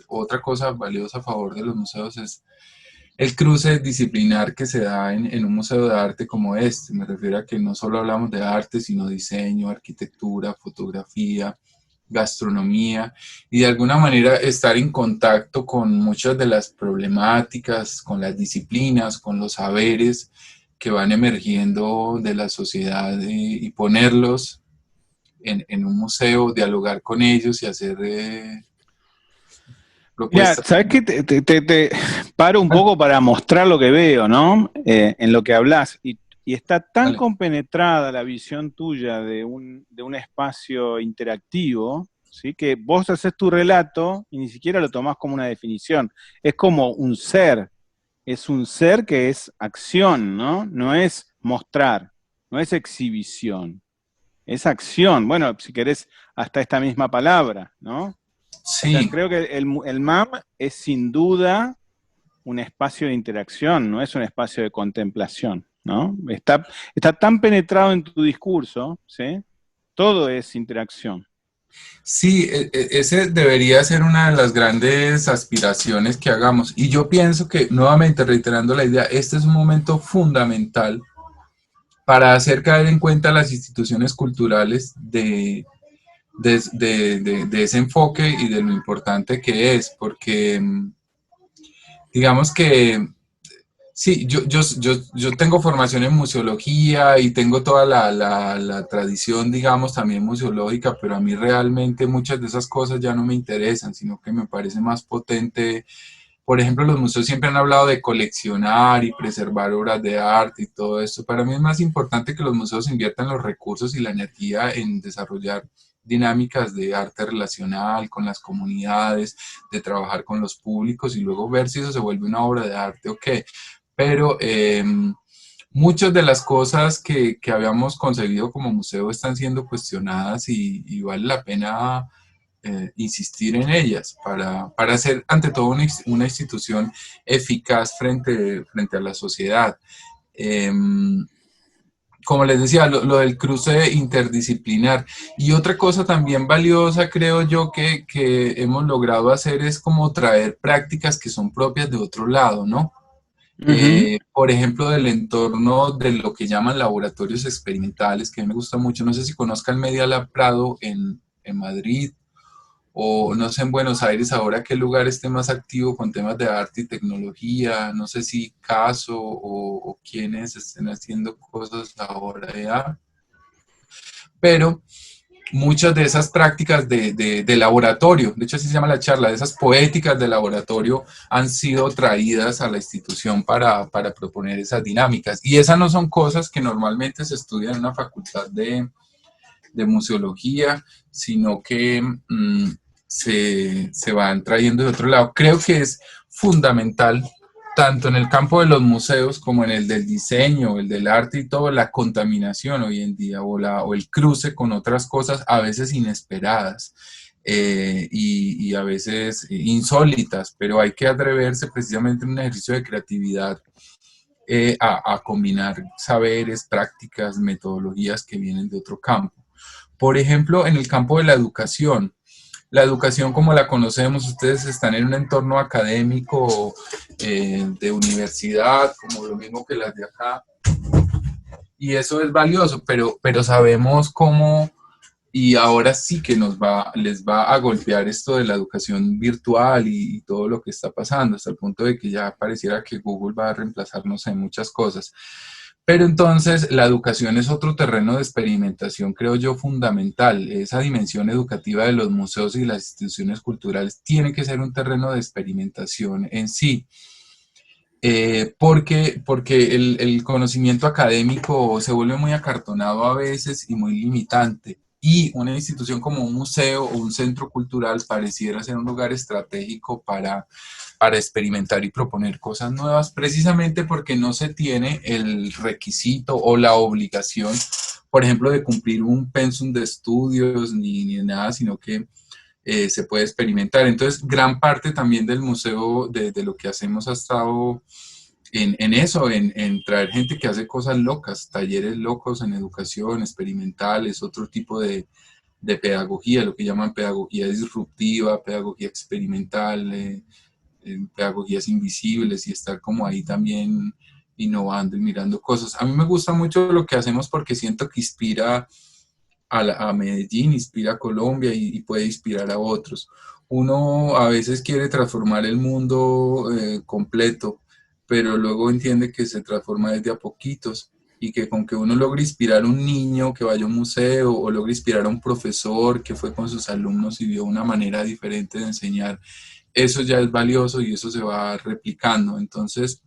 otra cosa valiosa a favor de los museos, es el cruce disciplinar que se da en un museo de arte como este. Me refiero a que no solo hablamos de arte, sino diseño, arquitectura, fotografía, gastronomía, y de alguna manera estar en contacto con muchas de las problemáticas, con las disciplinas, con los saberes que van emergiendo de la sociedad y ponerlos en un museo, dialogar con ellos y hacer Mira, propuestas. ¿sabes qué? Te paro un poco para mostrar lo que veo, ¿no? En lo que hablas. Y está tan Vale. compenetrada la visión tuya de un espacio interactivo, ¿sí? Que vos haces tu relato y ni siquiera lo tomás como una definición. Es como un ser. Es un ser que es acción, ¿no? No es mostrar, no es exhibición. Es acción. Bueno, si querés, hasta esta misma palabra, ¿no? Sí. O sea, creo que el MAM es sin duda un espacio de interacción, no es un espacio de contemplación, ¿no? Está tan penetrado en tu discurso, ¿sí? Todo es interacción. Sí, ese debería ser una de las grandes aspiraciones que hagamos. Y yo pienso que, nuevamente reiterando la idea, este es un momento fundamental para hacer caer en cuenta a las instituciones culturales de ese enfoque y de lo importante que es, porque digamos que sí, yo tengo formación en museología y tengo toda la tradición, digamos, también museológica, pero a mí realmente muchas de esas cosas ya no me interesan, sino que me parece más potente. Por ejemplo, los museos siempre han hablado de coleccionar y preservar obras de arte y todo esto. Para mí es más importante que los museos inviertan los recursos y la energía en desarrollar dinámicas de arte relacional con las comunidades, de trabajar con los públicos y luego ver si eso se vuelve una obra de arte o qué. Pero muchas de las cosas que habíamos concebido como museo están siendo cuestionadas y vale la pena insistir en ellas para ser ante todo una institución eficaz frente a la sociedad. Como les decía, lo del cruce interdisciplinar. Y otra cosa también valiosa, creo yo, que hemos logrado hacer es como traer prácticas que son propias de otro lado, ¿no? Por ejemplo, del entorno de lo que llaman laboratorios experimentales, que a mí me gusta mucho. No sé si conozcan Media Lab Prado en Madrid, o no sé en Buenos Aires ahora qué lugar esté más activo con temas de arte y tecnología. No sé si Caso o quienes estén haciendo cosas ahora ya. Pero muchas de esas prácticas de laboratorio, de hecho así se llama la charla, de esas poéticas de laboratorio han sido traídas a la institución para proponer esas dinámicas. Y esas no son cosas que normalmente se estudian en una facultad de museología, sino que se van trayendo de otro lado. Creo que es fundamental, tanto en el campo de los museos como en el del diseño, el del arte y todo, la contaminación hoy en día o el cruce con otras cosas a veces inesperadas y a veces insólitas, pero hay que atreverse precisamente en un ejercicio de creatividad a combinar saberes, prácticas, metodologías que vienen de otro campo. Por ejemplo, en el campo de la educación como la conocemos, ustedes están en un entorno académico de universidad, como lo mismo que las de acá, y eso es valioso, pero sabemos cómo, y ahora sí que les va a golpear esto de la educación virtual y todo lo que está pasando, hasta el punto de que ya pareciera que Google va a reemplazarnos en muchas cosas. Pero entonces la educación es otro terreno de experimentación, creo yo, fundamental. Esa dimensión educativa de los museos y las instituciones culturales tiene que ser un terreno de experimentación en sí. Porque el conocimiento académico se vuelve muy acartonado a veces y muy limitante. Y una institución como un museo o un centro cultural pareciera ser un lugar estratégico para experimentar y proponer cosas nuevas, precisamente porque no se tiene el requisito o la obligación, por ejemplo, de cumplir un pensum de estudios ni nada, sino que se puede experimentar. Entonces, gran parte también del museo, de lo que hacemos, ha estado en eso, en traer gente que hace cosas locas, talleres locos en educación, experimentales, otro tipo de pedagogía, lo que llaman pedagogía disruptiva, pedagogía experimental, pedagogías invisibles, y estar como ahí también innovando y mirando cosas. A mí me gusta mucho lo que hacemos porque siento que inspira a Medellín, inspira a Colombia y puede inspirar a otros. Uno a veces quiere transformar el mundo completo, pero luego entiende que se transforma desde a poquitos y que con que uno logre inspirar a un niño que vaya a un museo o logre inspirar a un profesor que fue con sus alumnos y vio una manera diferente de enseñar, eso ya es valioso y eso se va replicando. Entonces,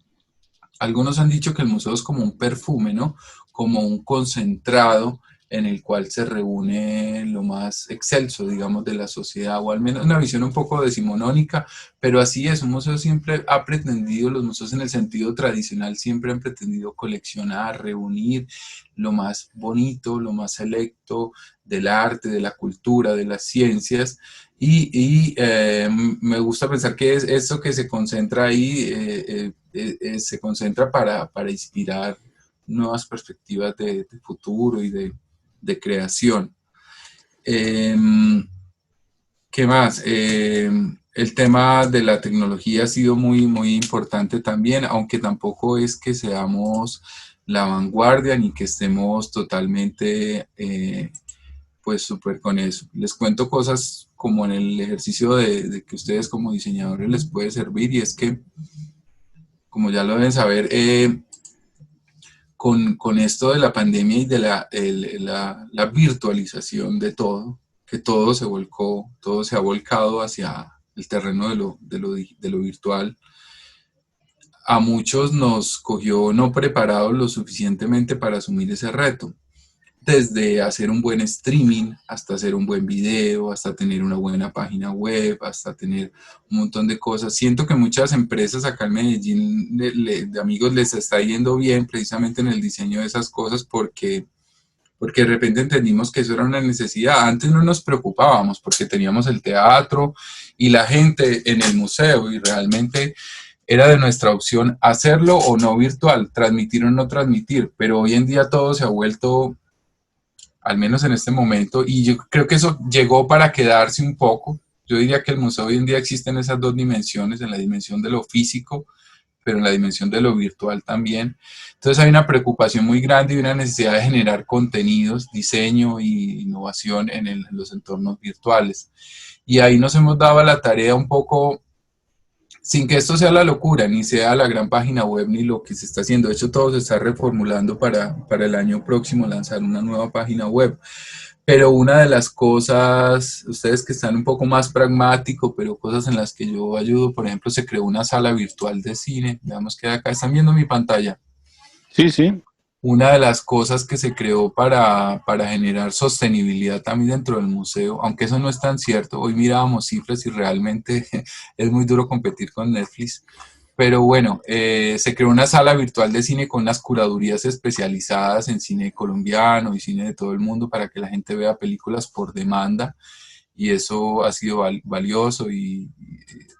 algunos han dicho que el museo es como un perfume, ¿no? Como un concentrado en el cual se reúne lo más excelso, digamos, de la sociedad, o al menos una visión un poco decimonónica, pero así es, un museo siempre ha pretendido, los museos en el sentido tradicional siempre han pretendido coleccionar, reunir lo más bonito, lo más selecto del arte, de la cultura, de las ciencias, me gusta pensar que es eso que se concentra ahí, se concentra para inspirar nuevas perspectivas de futuro y de creación. ¿Qué más? El tema de la tecnología ha sido muy, muy importante también, aunque tampoco es que seamos la vanguardia ni que estemos totalmente pues súper con eso. Les cuento cosas como en el ejercicio de que ustedes como diseñadores les puede servir, y es que, como ya lo deben saber, con esto de la pandemia y de la virtualización de todo, que todo se volcó, todo se ha volcado hacia el terreno de lo virtual, a muchos nos cogió no preparados lo suficientemente para asumir ese reto. Desde hacer un buen streaming, hasta hacer un buen video, hasta tener una buena página web, hasta tener un montón de cosas. Siento que muchas empresas acá en Medellín, de amigos, les está yendo bien precisamente en el diseño de esas cosas porque de repente entendimos que eso era una necesidad. Antes no nos preocupábamos porque teníamos el teatro y la gente en el museo, y realmente era de nuestra opción hacerlo o no virtual, transmitir o no transmitir, pero hoy en día todo se ha vuelto, al menos en este momento, y yo creo que eso llegó para quedarse un poco. Yo diría que el museo hoy en día existe en esas dos dimensiones, en la dimensión de lo físico, pero en la dimensión de lo virtual también. Entonces hay una preocupación muy grande y una necesidad de generar contenidos, diseño e innovación en los entornos virtuales. Y ahí nos hemos dado la tarea un poco, sin que esto sea la locura, ni sea la gran página web, ni lo que se está haciendo. De hecho, todo se está reformulando para el año próximo lanzar una nueva página web. Pero una de las cosas, ustedes que están un poco más pragmáticos, pero cosas en las que yo ayudo, por ejemplo, se creó una sala virtual de cine. Veamos que acá están viendo mi pantalla. Sí, sí. Una de las cosas que se creó para generar sostenibilidad también dentro del museo, aunque eso no es tan cierto. Hoy mirábamos cifras y realmente es muy duro competir con Netflix. Pero bueno, se creó una sala virtual de cine con unas curadurías especializadas en cine colombiano y cine de todo el mundo para que la gente vea películas por demanda, y eso ha sido valioso y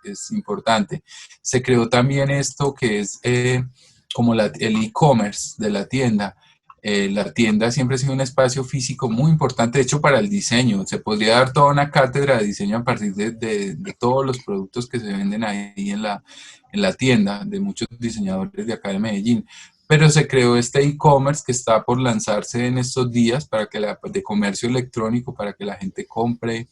es importante. Se creó también esto que es como el e-commerce de la tienda. La tienda siempre ha sido un espacio físico muy importante, de hecho, para el diseño. Se podría dar toda una cátedra de diseño a partir de todos los productos que se venden ahí en la tienda, de muchos diseñadores de acá de Medellín. Pero se creó este e-commerce que está por lanzarse en estos días de comercio electrónico, para que la gente compre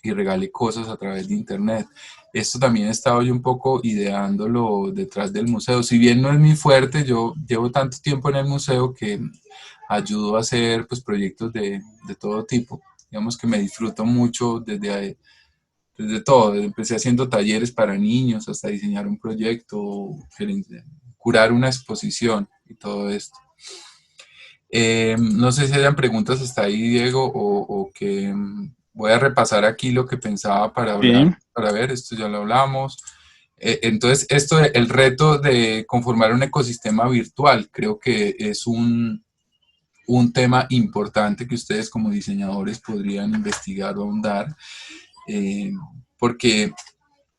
y regale cosas a través de internet. Esto también he estado yo un poco ideándolo detrás del museo. Si bien no es mi fuerte, yo llevo tanto tiempo en el museo que ayudo a hacer pues, proyectos de todo tipo. Digamos que me disfruto mucho desde todo. Empecé haciendo talleres para niños hasta diseñar un proyecto, curar una exposición y todo esto. No sé si hayan preguntas hasta ahí, Diego, o que voy a repasar aquí lo que pensaba para hablar, Sí. para ver, esto ya lo hablamos. Entonces, el reto de conformar un ecosistema virtual, creo que es un tema importante que ustedes como diseñadores podrían investigar o ahondar, porque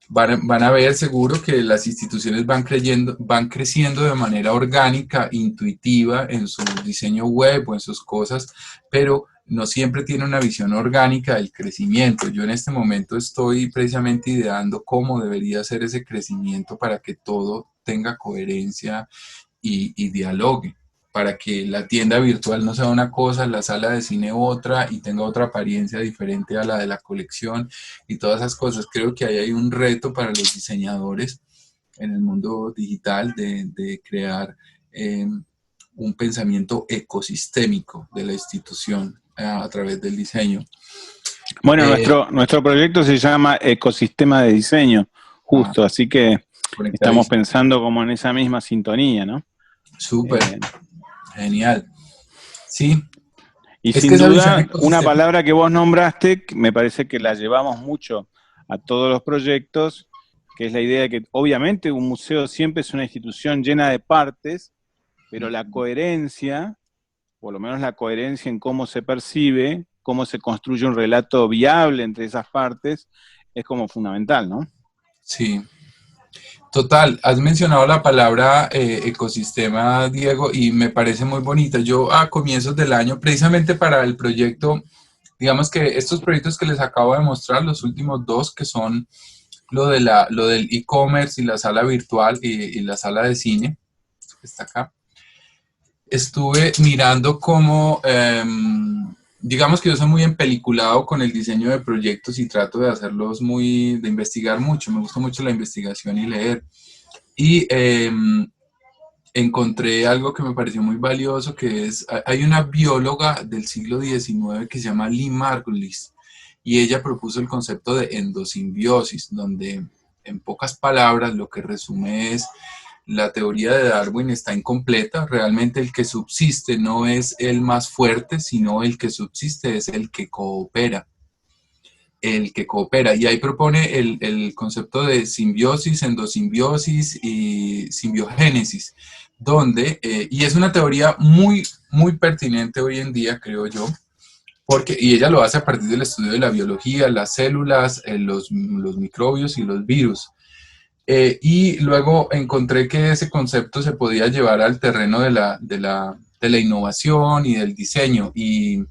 van a ver seguro que las instituciones van creciendo de manera orgánica, intuitiva en su diseño web o en sus cosas, pero no siempre tiene una visión orgánica del crecimiento. Yo en este momento estoy precisamente ideando cómo debería ser ese crecimiento para que todo tenga coherencia y dialogue, para que la tienda virtual no sea una cosa, la sala de cine otra y tenga otra apariencia diferente a la de la colección y todas esas cosas. Creo que ahí hay un reto para los diseñadores en el mundo digital de crear un pensamiento ecosistémico de la institución a través del diseño. Bueno, nuestro proyecto se llama Ecosistema de Diseño, justo, así que estamos pensando como en esa misma sintonía, ¿no? Súper, genial. Sí. Y sin duda, una palabra que vos nombraste, me parece que la llevamos mucho a todos los proyectos, que es la idea de que obviamente un museo siempre es una institución llena de partes, pero la coherencia, por lo menos la coherencia en cómo se percibe, cómo se construye un relato viable entre esas partes, es como fundamental, ¿no? Sí. Total, has mencionado la palabra ecosistema, Diego, y me parece muy bonita. Yo a comienzos del año, precisamente para el proyecto, digamos que estos proyectos que les acabo de mostrar, los últimos dos, que son lo del e-commerce y la sala virtual y la sala de cine, que está acá, estuve mirando cómo, digamos que yo soy muy empeliculado con el diseño de proyectos y trato de hacerlos de investigar mucho, me gusta mucho la investigación y leer. Y encontré algo que me pareció muy valioso, que hay una bióloga del siglo XIX que se llama Lee Margulis, y ella propuso el concepto de endosimbiosis, donde en pocas palabras lo que resume es: la teoría de Darwin está incompleta, realmente el que subsiste no es el más fuerte, sino el que subsiste es el que coopera. Y ahí propone el concepto de simbiosis, endosimbiosis y simbiogénesis, donde, y es una teoría muy, muy pertinente hoy en día, creo yo, y ella lo hace a partir del estudio de la biología, las células, los microbios y los virus. Y luego encontré que ese concepto se podía llevar al terreno de la innovación y del diseño, y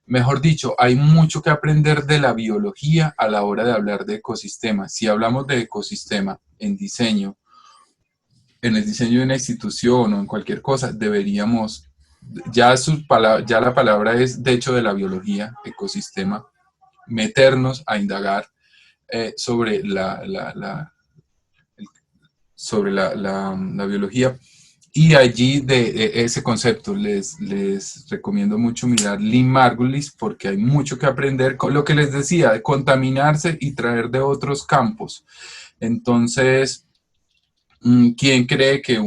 mejor dicho, hay mucho que aprender de la biología a la hora de hablar de ecosistemas. Si hablamos de ecosistema en el diseño de una institución o en cualquier cosa, deberíamos, ya la palabra es de hecho de la biología, ecosistema, meternos a indagar sobre la biología. Y allí de ese concepto les recomiendo mucho mirar Lee Margulis, porque hay mucho que aprender, con lo que les decía, de contaminarse y traer de otros campos. Entonces, ¿quién cree que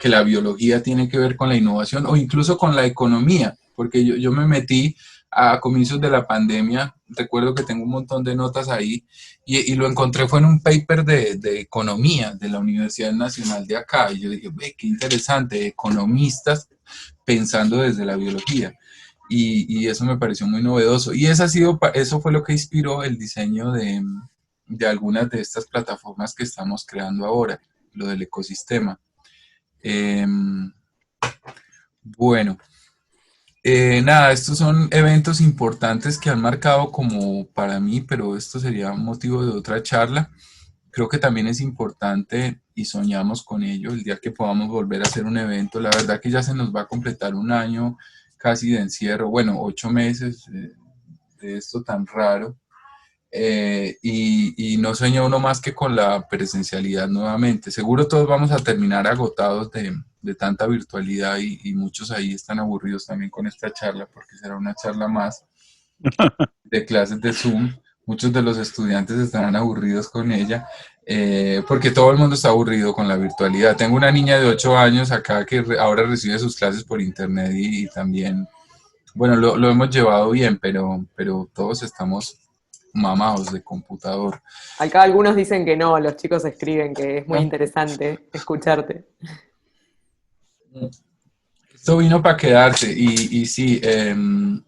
la biología tiene que ver con la innovación o incluso con la economía? Porque yo me metí a comienzos de la pandemia, recuerdo que tengo un montón de notas ahí, y lo encontré fue en un paper de economía de la Universidad Nacional de acá, y yo dije, qué interesante, economistas pensando desde la biología, y eso me pareció muy novedoso, y eso fue lo que inspiró el diseño de algunas de estas plataformas que estamos creando ahora, lo del ecosistema. Em, bueno, nada, estos son eventos importantes que han marcado como para mí, pero esto sería motivo de otra charla. Creo que también es importante y soñamos con ello el día que podamos volver a hacer un evento. La verdad que ya se nos va a completar un año casi de encierro, bueno, 8 meses de esto tan raro. Y no sueña uno más que con la presencialidad nuevamente. Seguro todos vamos a terminar agotados de tanta virtualidad y muchos ahí están aburridos también con esta charla porque será una charla más de clases de Zoom. Muchos de los estudiantes estarán aburridos con ella porque todo el mundo está aburrido con la virtualidad. Tengo una niña de 8 años acá que ahora recibe sus clases por internet y también, bueno, lo hemos llevado bien, pero todos estamos mamados de computador. Acá algunos dicen que no, los chicos escriben que es muy ¿No? interesante escucharte. Esto vino para quedarse y sí, Me nos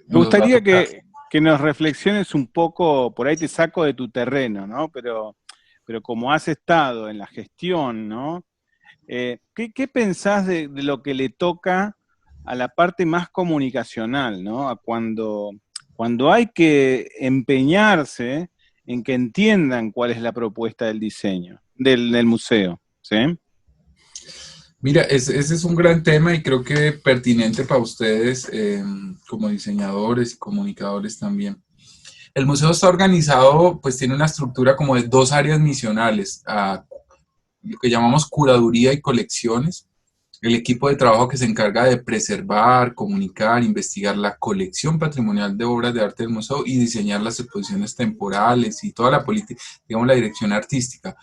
va a gustaría tocar. que nos reflexiones un poco, por ahí te saco de tu terreno, ¿no? Pero como has estado en la gestión, ¿no? ¿Qué pensás de lo que le toca a la parte más comunicacional, ¿no? A cuando hay que empeñarse en que entiendan cuál es la propuesta del diseño, del museo, ¿sí? Mira, ese es un gran tema y creo que pertinente para ustedes como diseñadores y comunicadores también. El museo está organizado, pues tiene una estructura como de 2 áreas misionales, lo que llamamos curaduría y colecciones. El equipo de trabajo que se encarga de preservar, comunicar, investigar la colección patrimonial de obras de arte del museo y diseñar las exposiciones temporales y toda la política, digamos, la dirección artística.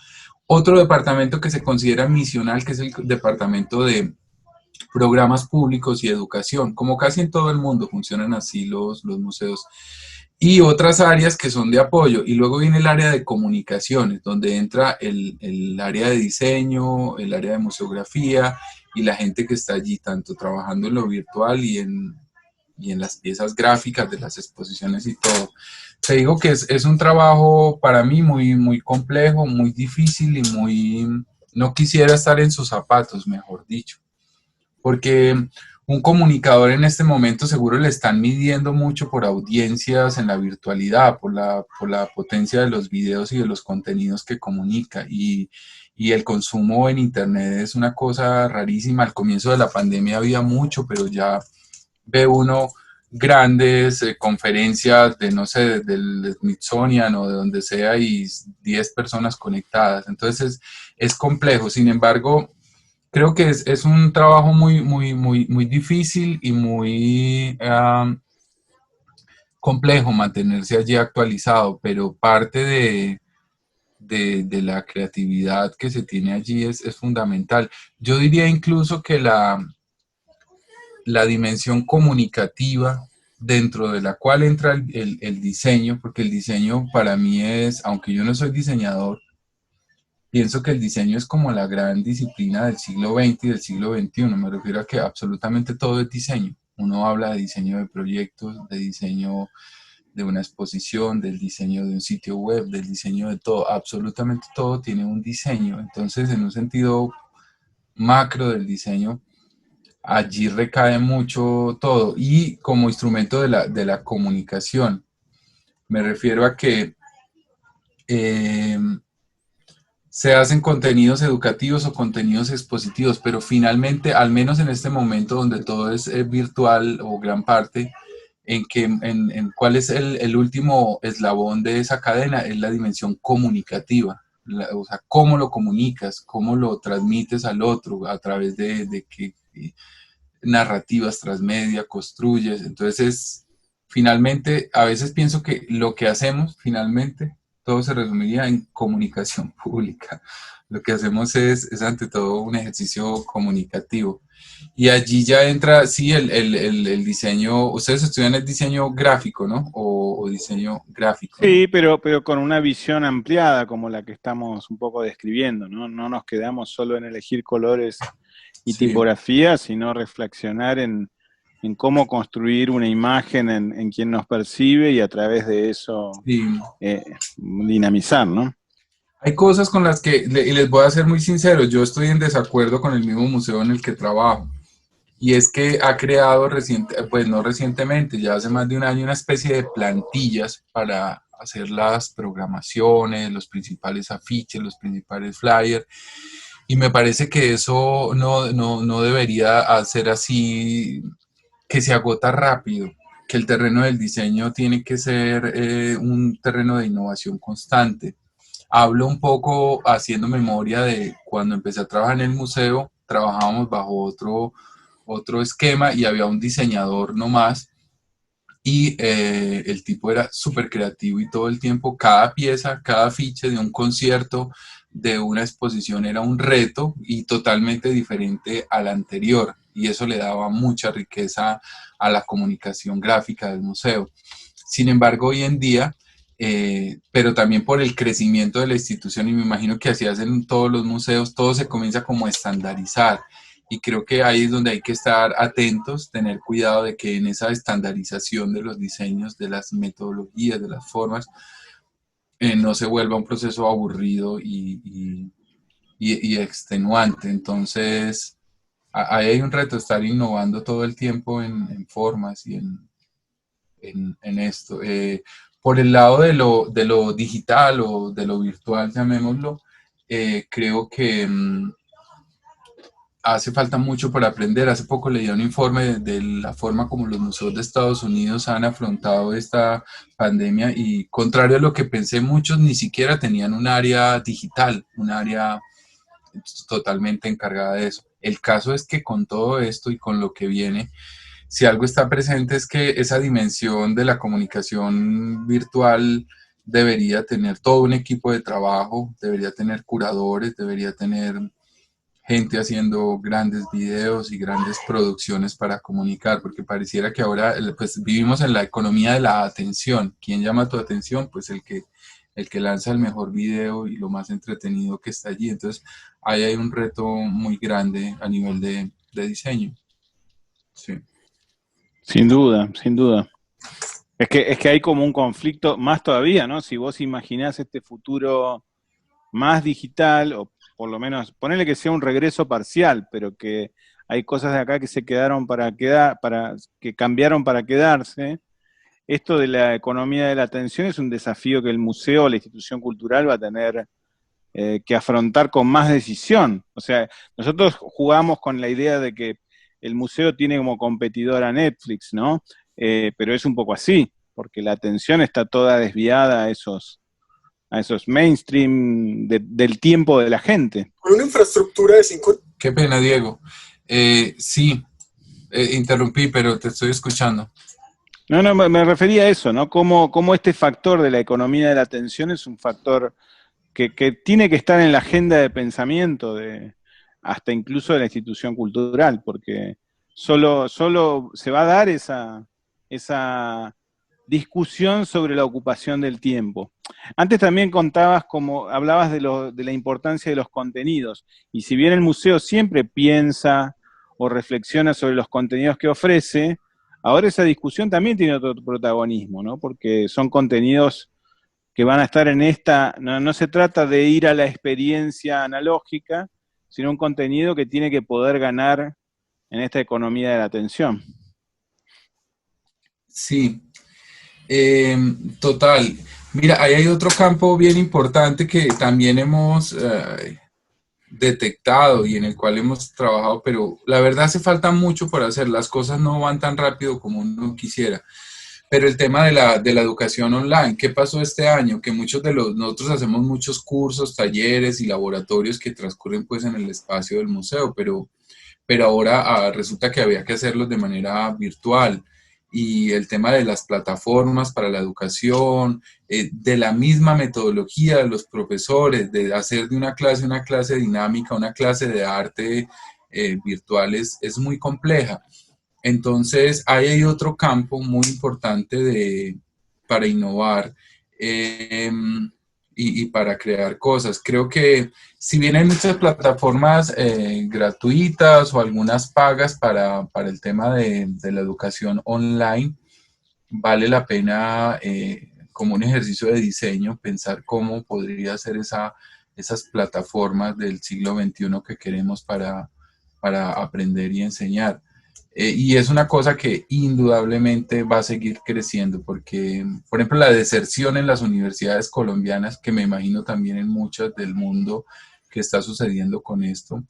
Otro departamento que se considera misional, que es el departamento de programas públicos y educación. Como casi en todo el mundo funcionan así los museos. Y otras áreas que son de apoyo. Y luego viene el área de comunicaciones, donde entra el área de diseño, el área de museografía y la gente que está allí, tanto trabajando en lo virtual y en las piezas gráficas de las exposiciones y todo. Te digo que es un trabajo para mí muy, muy complejo, muy difícil y muy... No quisiera estar en sus zapatos, mejor dicho. Porque un comunicador en este momento seguro le están midiendo mucho por audiencias en la virtualidad, por la potencia de los videos y de los contenidos que comunica. Y el consumo en Internet es una cosa rarísima. Al comienzo de la pandemia había mucho, pero ya ve uno grandes conferencias de, no sé, del Smithsonian o de donde sea y 10 personas conectadas. Entonces es complejo. Sin embargo, creo que es un trabajo muy, muy, muy, muy difícil y muy complejo mantenerse allí actualizado, pero parte de la creatividad que se tiene allí es fundamental. Yo diría incluso que la dimensión comunicativa dentro de la cual entra el diseño, porque el diseño para mí es, aunque yo no soy diseñador, pienso que el diseño es como la gran disciplina del siglo XX y del siglo XXI. Me refiero a que absolutamente todo es diseño. Uno habla de diseño de proyectos, de diseño de una exposición, del diseño de un sitio web, del diseño de todo. Absolutamente todo tiene un diseño. Entonces, en un sentido macro del diseño, allí recae mucho todo. Y como instrumento de la comunicación, me refiero a que eh, se hacen contenidos educativos o contenidos expositivos, pero finalmente, al menos en este momento donde todo es virtual o gran parte, en cuál es el último eslabón de esa cadena, es la dimensión comunicativa. O sea, cómo lo comunicas, cómo lo transmites al otro, a través de qué narrativas transmedia construyes. Entonces, finalmente, a veces pienso que lo que hacemos, finalmente, todo se resumiría en comunicación pública. Lo que hacemos es ante todo un ejercicio comunicativo. Y allí ya entra, sí, el diseño. Ustedes estudian el diseño gráfico, ¿no? O diseño gráfico, ¿no? Sí, pero con una visión ampliada como la que estamos un poco describiendo, ¿no? No nos quedamos solo en elegir colores y Sí, tipografía, sino reflexionar en cómo construir una imagen en quien nos percibe y a través de eso sí. dinamizar, ¿no? Hay cosas con las que, y les voy a ser muy sincero, yo estoy en desacuerdo con el mismo museo en el que trabajo. Y es que ha creado pues no recientemente, ya hace más de un año, una especie de plantillas para hacer las programaciones, los principales afiches, los principales flyers. Y me parece que eso no debería ser así, que se agota rápido, que el terreno del diseño tiene que ser un terreno de innovación constante. Hablo un poco haciendo memoria de cuando empecé a trabajar en el museo, trabajábamos bajo otro esquema y había un diseñador nomás y el tipo era súper creativo y todo el tiempo cada pieza, cada afiche de un concierto, de una exposición era un reto y totalmente diferente al anterior y eso le daba mucha riqueza a la comunicación gráfica del museo. Sin embargo, hoy en día, pero también por el crecimiento de la institución y me imagino que así hacen todos los museos, todo se comienza como a estandarizar y creo que ahí es donde hay que estar atentos, tener cuidado de que en esa estandarización de los diseños, de las metodologías, de las formas, no se vuelva un proceso aburrido y extenuante. Entonces, ahí hay un reto, estar innovando todo el tiempo en formas y en esto. Por el lado de lo digital o de lo virtual, llamémoslo, creo que hace falta mucho para aprender. Hace poco leí un informe de la forma como los museos de Estados Unidos han afrontado esta pandemia y contrario a lo que pensé, muchos ni siquiera tenían un área digital, un área totalmente encargada de eso. El caso es que con todo esto y con lo que viene, si algo está presente es que esa dimensión de la comunicación virtual debería tener todo un equipo de trabajo, debería tener curadores, debería tener gente haciendo grandes videos y grandes producciones para comunicar, porque pareciera que ahora pues, vivimos en la economía de la atención. ¿Quién llama tu atención? Pues el que lanza el mejor video y lo más entretenido que está allí. Entonces, ahí hay un reto muy grande a nivel de diseño. Sí. Sin duda, sin duda. Es que hay como un conflicto más todavía, ¿no? Si vos imaginás este futuro más digital, o por lo menos, ponele que sea un regreso parcial, pero que hay cosas de acá que se quedaron que cambiaron para quedarse. Esto de la economía de la atención es un desafío que el museo o la institución cultural va a tener que afrontar con más decisión. O sea, nosotros jugamos con la idea de que el museo tiene como competidor a Netflix, ¿no? Pero es un poco así, porque la atención está toda desviada a esos mainstream del tiempo de la gente. Con una infraestructura de 5... Qué pena, Diego. Sí, interrumpí, pero te estoy escuchando. No, me refería a eso, ¿no? Cómo este factor de la economía de la atención es un factor que tiene que estar en la agenda de pensamiento hasta incluso de la institución cultural, porque solo se va a dar esa discusión sobre la ocupación del tiempo. Antes también hablabas de la importancia de los contenidos, y si bien el museo siempre piensa o reflexiona sobre los contenidos que ofrece, ahora esa discusión también tiene otro protagonismo, ¿no? Porque son contenidos que van a estar en no se trata de ir a la experiencia analógica, sino un contenido que tiene que poder ganar en esta economía de la atención. Sí, total. Mira, ahí hay otro campo bien importante que también hemos detectado y en el cual hemos trabajado, pero la verdad hace falta mucho por hacer. Las cosas no van tan rápido como uno quisiera. Pero el tema de la educación online, ¿qué pasó este año? Que nosotros hacemos muchos cursos, talleres y laboratorios que transcurren pues en el espacio del museo, pero ahora resulta que había que hacerlos de manera virtual. Y el tema de las plataformas para la educación, de la misma metodología de los profesores, de hacer de una clase dinámica, una clase de arte virtual es muy compleja. Entonces, ahí hay otro campo muy importante para innovar y para crear cosas. Creo que si bien hay muchas plataformas gratuitas o algunas pagas para el tema de la educación online, vale la pena como un ejercicio de diseño, pensar cómo podría ser esas plataformas del siglo XXI que queremos para aprender y enseñar. Y es una cosa que indudablemente va a seguir creciendo, porque, por ejemplo, la deserción en las universidades colombianas, que me imagino también en muchas del mundo que está sucediendo con esto,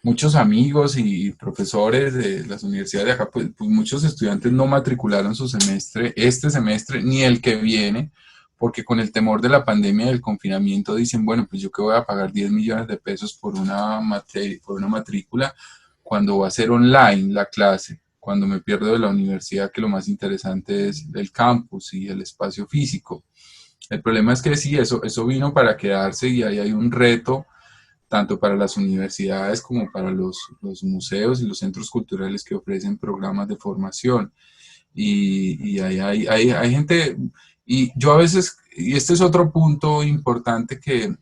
muchos amigos y profesores de las universidades de acá, pues muchos estudiantes no matricularon su semestre, este semestre, ni el que viene, porque con el temor de la pandemia y del confinamiento dicen, bueno, pues yo que voy a pagar 10 millones de pesos por una matrícula, cuando va a ser online la clase, cuando me pierdo de la universidad, que lo más interesante es el campus y el espacio físico. El problema es que sí, eso vino para quedarse y ahí hay un reto tanto para las universidades como para los museos y los centros culturales que ofrecen programas de formación. Y hay gente, y yo a veces, y este es otro punto importante que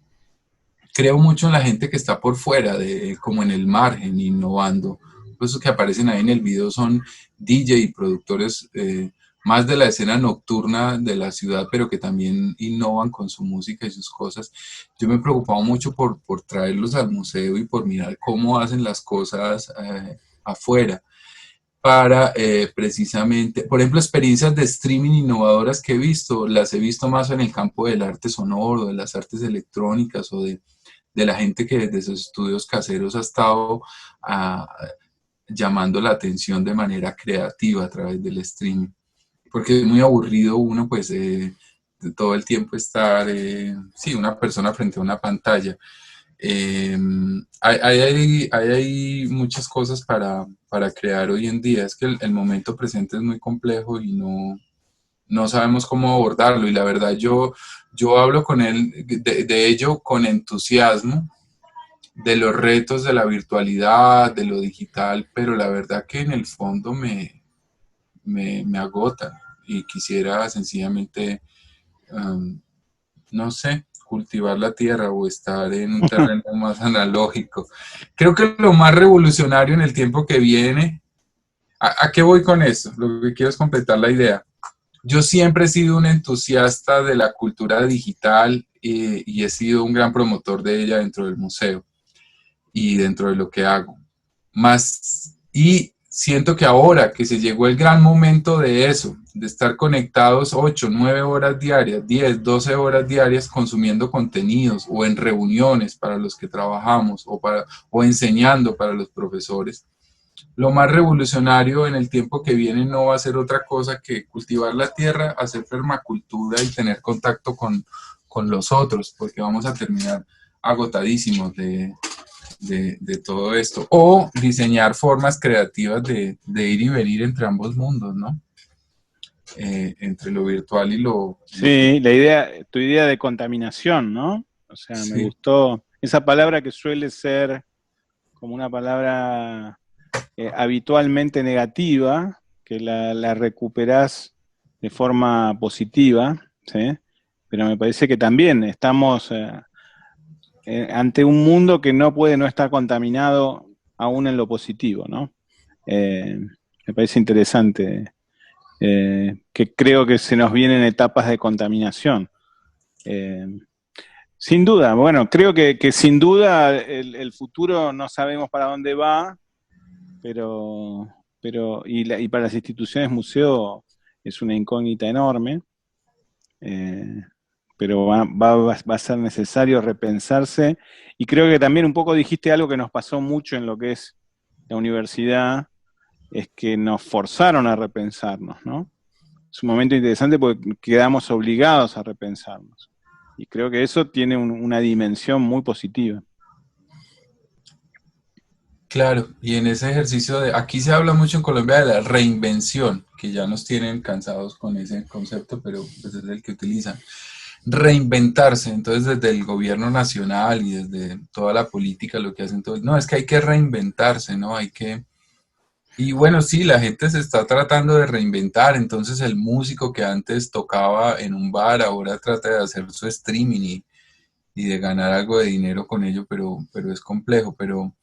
creo mucho en la gente que está por fuera, como en el margen, innovando. Los que aparecen ahí en el video son DJ y productores más de la escena nocturna de la ciudad, pero que también innovan con su música y sus cosas. Yo me he preocupado mucho por traerlos al museo y por mirar cómo hacen las cosas afuera para precisamente, por ejemplo, experiencias de streaming innovadoras que he visto, las he visto más en el campo del arte sonoro, de las artes electrónicas o de la gente que desde sus estudios caseros ha estado llamando la atención de manera creativa a través del streaming. Porque es muy aburrido uno, pues, todo el tiempo estar, sí, una persona frente a una pantalla. Hay muchas cosas para crear hoy en día. Es que el momento presente es muy complejo y no sabemos cómo abordarlo. Y la verdad, yo hablo con él de ello con entusiasmo, de los retos de la virtualidad, de lo digital, pero la verdad que en el fondo me agota y quisiera sencillamente, no sé, cultivar la tierra o estar en un terreno más analógico. Creo que lo más revolucionario en el tiempo que viene, ¿a qué voy con esto? Lo que quiero es completar la idea. Yo siempre he sido un entusiasta de la cultura digital y he sido un gran promotor de ella dentro del museo y dentro de lo que hago. Y siento que ahora que se llegó el gran momento de eso, de estar conectados 8, 9 horas diarias, 10, 12 horas diarias consumiendo contenidos o en reuniones para los que trabajamos o enseñando para los profesores, lo más revolucionario en el tiempo que viene no va a ser otra cosa que cultivar la tierra, hacer permacultura y tener contacto con los otros, porque vamos a terminar agotadísimos de todo esto, o diseñar formas creativas de ir y venir entre ambos mundos, ¿no? Entre lo virtual y lo... Sí, tu idea de contaminación, ¿no? O sea, sí. Me gustó esa palabra que suele ser como una palabra habitualmente negativa, que la recuperás de forma positiva, ¿sí? Pero me parece que también estamos... ante un mundo que no puede no estar contaminado aún en lo positivo, ¿no? Me parece interesante, que creo que se nos vienen etapas de contaminación. Sin duda, bueno, creo que sin duda el futuro no sabemos para dónde va, pero y para las instituciones museo es una incógnita enorme. Pero va a ser necesario repensarse, y creo que también un poco dijiste algo que nos pasó mucho en lo que es la universidad, es que nos forzaron a repensarnos, ¿no? Es un momento interesante porque quedamos obligados a repensarnos, y creo que eso tiene una dimensión muy positiva. Claro, y en ese ejercicio aquí se habla mucho en Colombia de la reinvención, que ya nos tienen cansados con ese concepto, pero pues es el que utilizan. Reinventarse, entonces desde el gobierno nacional y desde toda la política lo que hacen todos, no, es que hay que reinventarse, ¿no? Y bueno, sí, la gente se está tratando de reinventar, entonces el músico que antes tocaba en un bar ahora trata de hacer su streaming y de ganar algo de dinero con ello, pero es complejo, pero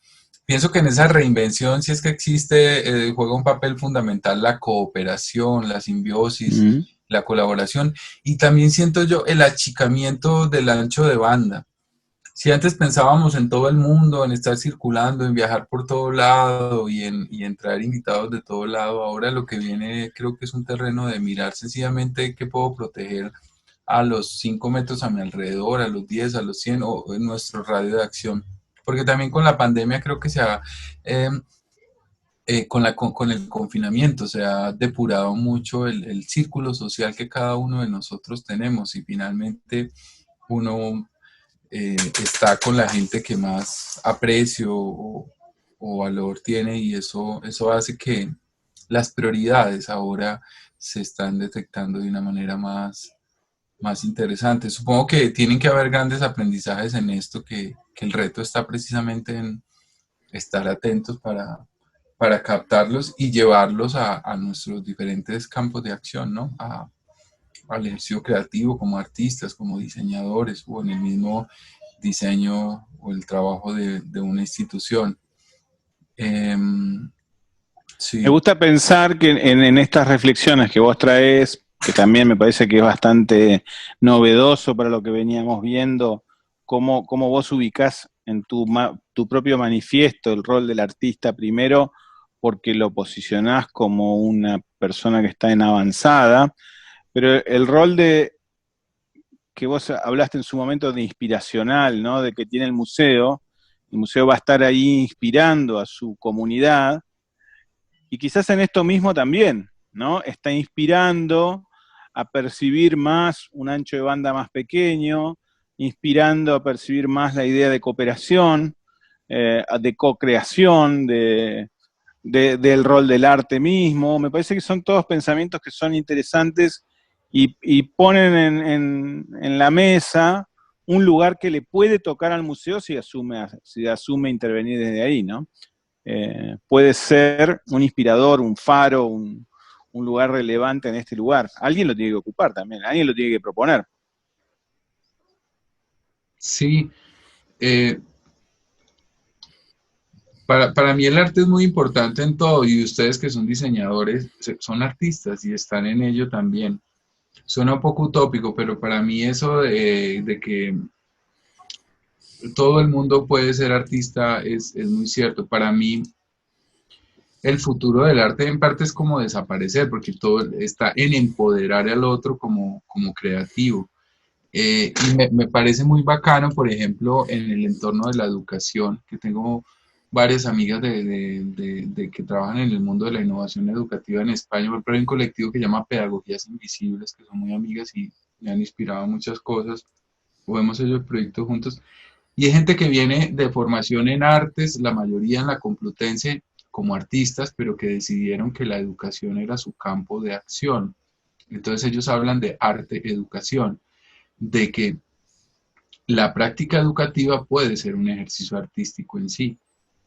pienso que en esa reinvención, si es que existe, juega un papel fundamental la cooperación, la simbiosis, la colaboración, y también siento yo el achicamiento del ancho de banda. Si antes pensábamos en todo el mundo, en estar circulando, en viajar por todo lado y en traer invitados de todo lado, ahora lo que viene creo que es un terreno de mirar sencillamente qué puedo proteger a los 5 metros a mi alrededor, a los 10, a los 100 o en nuestro radio de acción. Porque también con la pandemia creo que se ha, con el confinamiento se ha depurado mucho el círculo social que cada uno de nosotros tenemos y finalmente uno está con la gente que más aprecio o valor tiene y eso hace que las prioridades ahora se están detectando de una manera más interesante. Supongo que tienen que haber grandes aprendizajes en esto, que el reto está precisamente en estar atentos para captarlos y llevarlos a nuestros diferentes campos de acción, ¿no? Al ejercicio creativo como artistas, como diseñadores o en el mismo diseño o el trabajo de una institución. Sí. Me gusta pensar que en estas reflexiones que vos traes, que también me parece que es bastante novedoso para lo que veníamos viendo, cómo vos ubicás en tu propio manifiesto el rol del artista primero, porque lo posicionás como una persona que está en avanzada, pero el rol que vos hablaste en su momento de inspiracional, ¿no? De que tiene el museo va a estar ahí inspirando a su comunidad, y quizás en esto mismo también, ¿no? Está inspirando a percibir más un ancho de banda más pequeño, inspirando a percibir más la idea de cooperación, de co-creación, del rol del arte mismo. Me parece que son todos pensamientos que son interesantes y ponen en la mesa un lugar que le puede tocar al museo si asume intervenir desde ahí, ¿no? Puede ser un inspirador, un faro, un lugar relevante en este lugar. Alguien lo tiene que ocupar también, alguien lo tiene que proponer. Sí, para mí el arte es muy importante en todo y ustedes que son diseñadores son artistas y están en ello también. Suena un poco utópico, pero para mí eso de que todo el mundo puede ser artista es muy cierto. Para mí el futuro del arte en parte es como desaparecer, porque todo está en empoderar al otro como creativo. Y me parece muy bacano, por ejemplo, en el entorno de la educación, que tengo varias amigas que trabajan en el mundo de la innovación educativa en España, pero hay un colectivo que se llama Pedagogías Invisibles, que son muy amigas y me han inspirado muchas cosas, o hemos hecho proyectos juntos, y hay gente que viene de formación en artes, la mayoría en la Complutense, como artistas, pero que decidieron que la educación era su campo de acción. Entonces ellos hablan de arte-educación, de que la práctica educativa puede ser un ejercicio artístico en sí.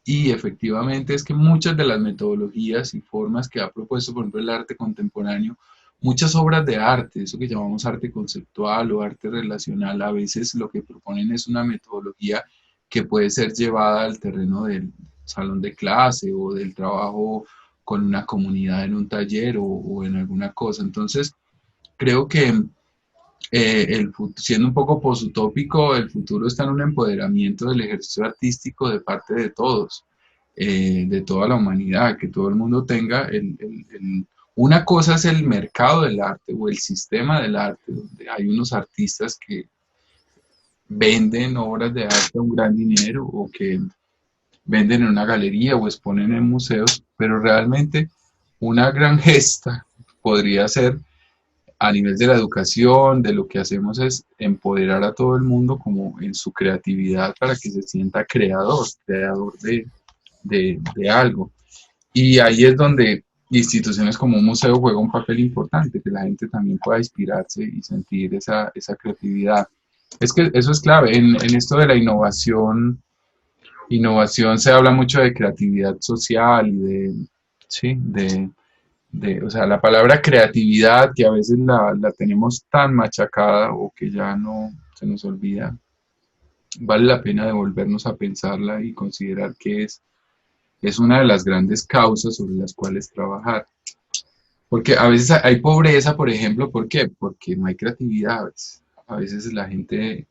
Y efectivamente es que muchas de las metodologías y formas que ha propuesto, por ejemplo, el arte contemporáneo, muchas obras de arte, eso que llamamos arte conceptual o arte relacional, a veces lo que proponen es una metodología que puede ser llevada al terreno del salón de clase o del trabajo con una comunidad en un taller o en alguna cosa. Entonces, creo que siendo un poco posutópico, el futuro está en un empoderamiento del ejercicio artístico de parte de todos, de toda la humanidad, que todo el mundo tenga una cosa es el mercado del arte o el sistema del arte, donde hay unos artistas que venden obras de arte a un gran dinero o que venden en una galería o exponen en museos, pero realmente una gran gesta podría ser a nivel de la educación, de lo que hacemos es empoderar a todo el mundo como en su creatividad para que se sienta creador de algo. Y ahí es donde instituciones como un museo juegan un papel importante, que la gente también pueda inspirarse y sentir esa creatividad. Es que eso es clave. En esto de la innovación se habla mucho de creatividad social y sí, o sea, la palabra creatividad, que a veces la tenemos tan machacada o que ya no se nos olvida, vale la pena devolvernos a pensarla y considerar que es una de las grandes causas sobre las cuales trabajar. Porque a veces hay pobreza, por ejemplo, ¿por qué? Porque no hay creatividad. A veces la gente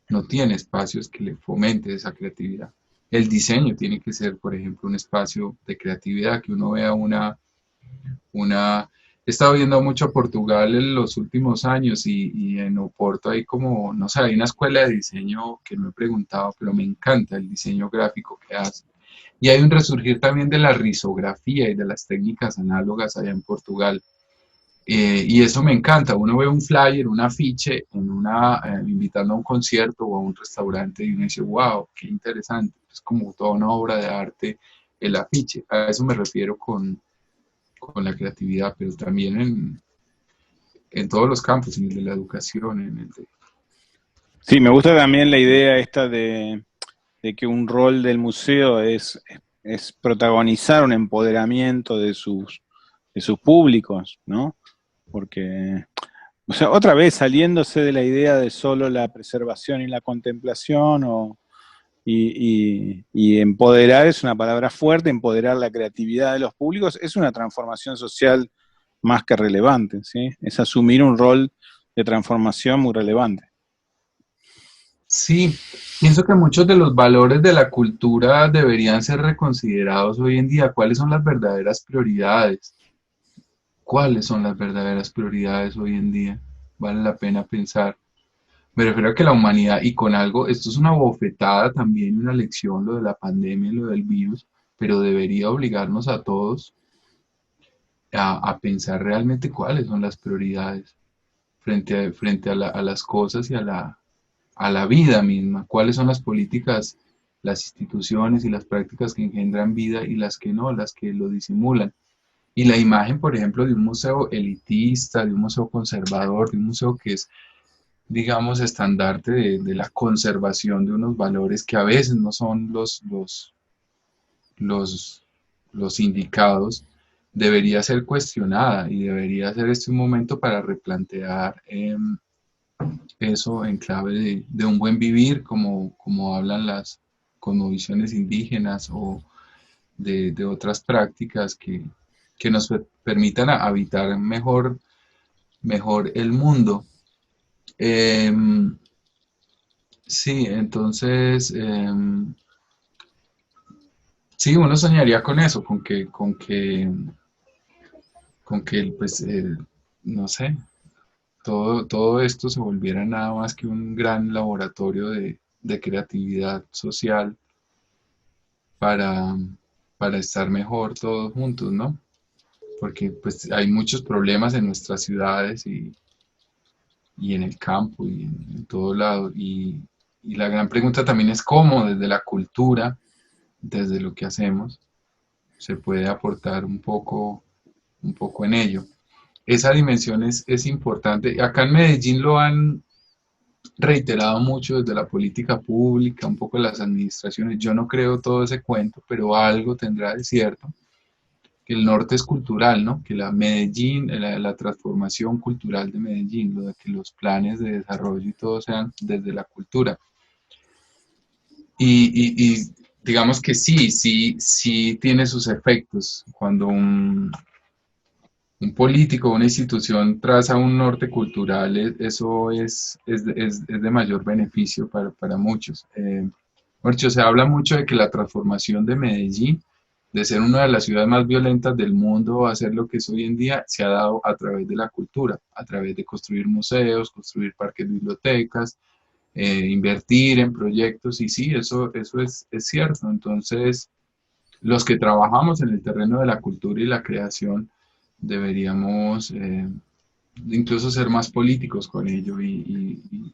no tiene espacios que le fomente esa creatividad. El diseño tiene que ser, por ejemplo, un espacio de creatividad, que uno vea una... He estado viendo mucho a Portugal en los últimos años y en Oporto hay como, no sé, hay una escuela de diseño que no he preguntado, pero me encanta el diseño gráfico que hace. Y hay un resurgir también de la risografía y de las técnicas análogas allá en Portugal. Y eso me encanta. Uno ve un flyer, un afiche, invitando a un concierto o a un restaurante y uno dice, wow, qué interesante. Es como toda una obra de arte el afiche. A eso me refiero con la creatividad, pero también en todos los campos, en el de la educación, en el de... Sí, me gusta también la idea esta de que un rol del museo es protagonizar un empoderamiento de sus públicos, ¿no? Porque, o sea, otra vez saliéndose de la idea de solo la preservación y la contemplación, y empoderar es una palabra fuerte, empoderar la creatividad de los públicos es una transformación social más que relevante, ¿sí? Es asumir un rol de transformación muy relevante. Sí, pienso que muchos de los valores de la cultura deberían ser reconsiderados hoy en día. ¿Cuáles son las verdaderas prioridades? ¿Cuáles son las verdaderas prioridades hoy en día? Vale la pena pensar. Me refiero a que la humanidad, y con algo, esto es una bofetada también, una lección, lo de la pandemia, lo del virus, pero debería obligarnos a todos a pensar realmente cuáles son las prioridades frente a las cosas y a la vida misma, cuáles son las políticas, las instituciones y las prácticas que engendran vida y las que no, las que lo disimulan. Y la imagen, por ejemplo, de un museo elitista, de un museo conservador, de un museo que es, digamos, estandarte de la conservación de unos valores que a veces no son los, los indicados, debería ser cuestionada y debería ser este un momento para replantear eso en clave de un buen vivir, como hablan las cosmovisiones indígenas o de otras prácticas que nos permitan habitar mejor el mundo. Sí, entonces, sí, uno soñaría con eso, con que pues, no sé, todo esto se volviera nada más que un gran laboratorio de creatividad social para, para estar mejor todos juntos, ¿no? Porque pues hay muchos problemas en nuestras ciudades y en el campo y en todo lado. Y la gran pregunta también es cómo desde la cultura, desde lo que hacemos, se puede aportar un poco en ello. Esa dimensión es importante. Acá en Medellín lo han reiterado mucho desde la política pública, un poco las administraciones. Yo no creo todo ese cuento, pero algo tendrá de cierto, que el norte es cultural, ¿no? Que la transformación cultural de Medellín, lo de que los planes de desarrollo y todo sean desde la cultura. Y digamos que sí tiene sus efectos cuando un político, una institución traza un norte cultural, eso es de mayor beneficio para muchos. Se habla mucho de que la transformación de Medellín, de ser una de las ciudades más violentas del mundo a ser lo que es hoy en día, se ha dado a través de la cultura, a través de construir museos, construir parques, bibliotecas, invertir en proyectos, y sí, eso es cierto. Entonces, los que trabajamos en el terreno de la cultura y la creación, deberíamos incluso ser más políticos con ello y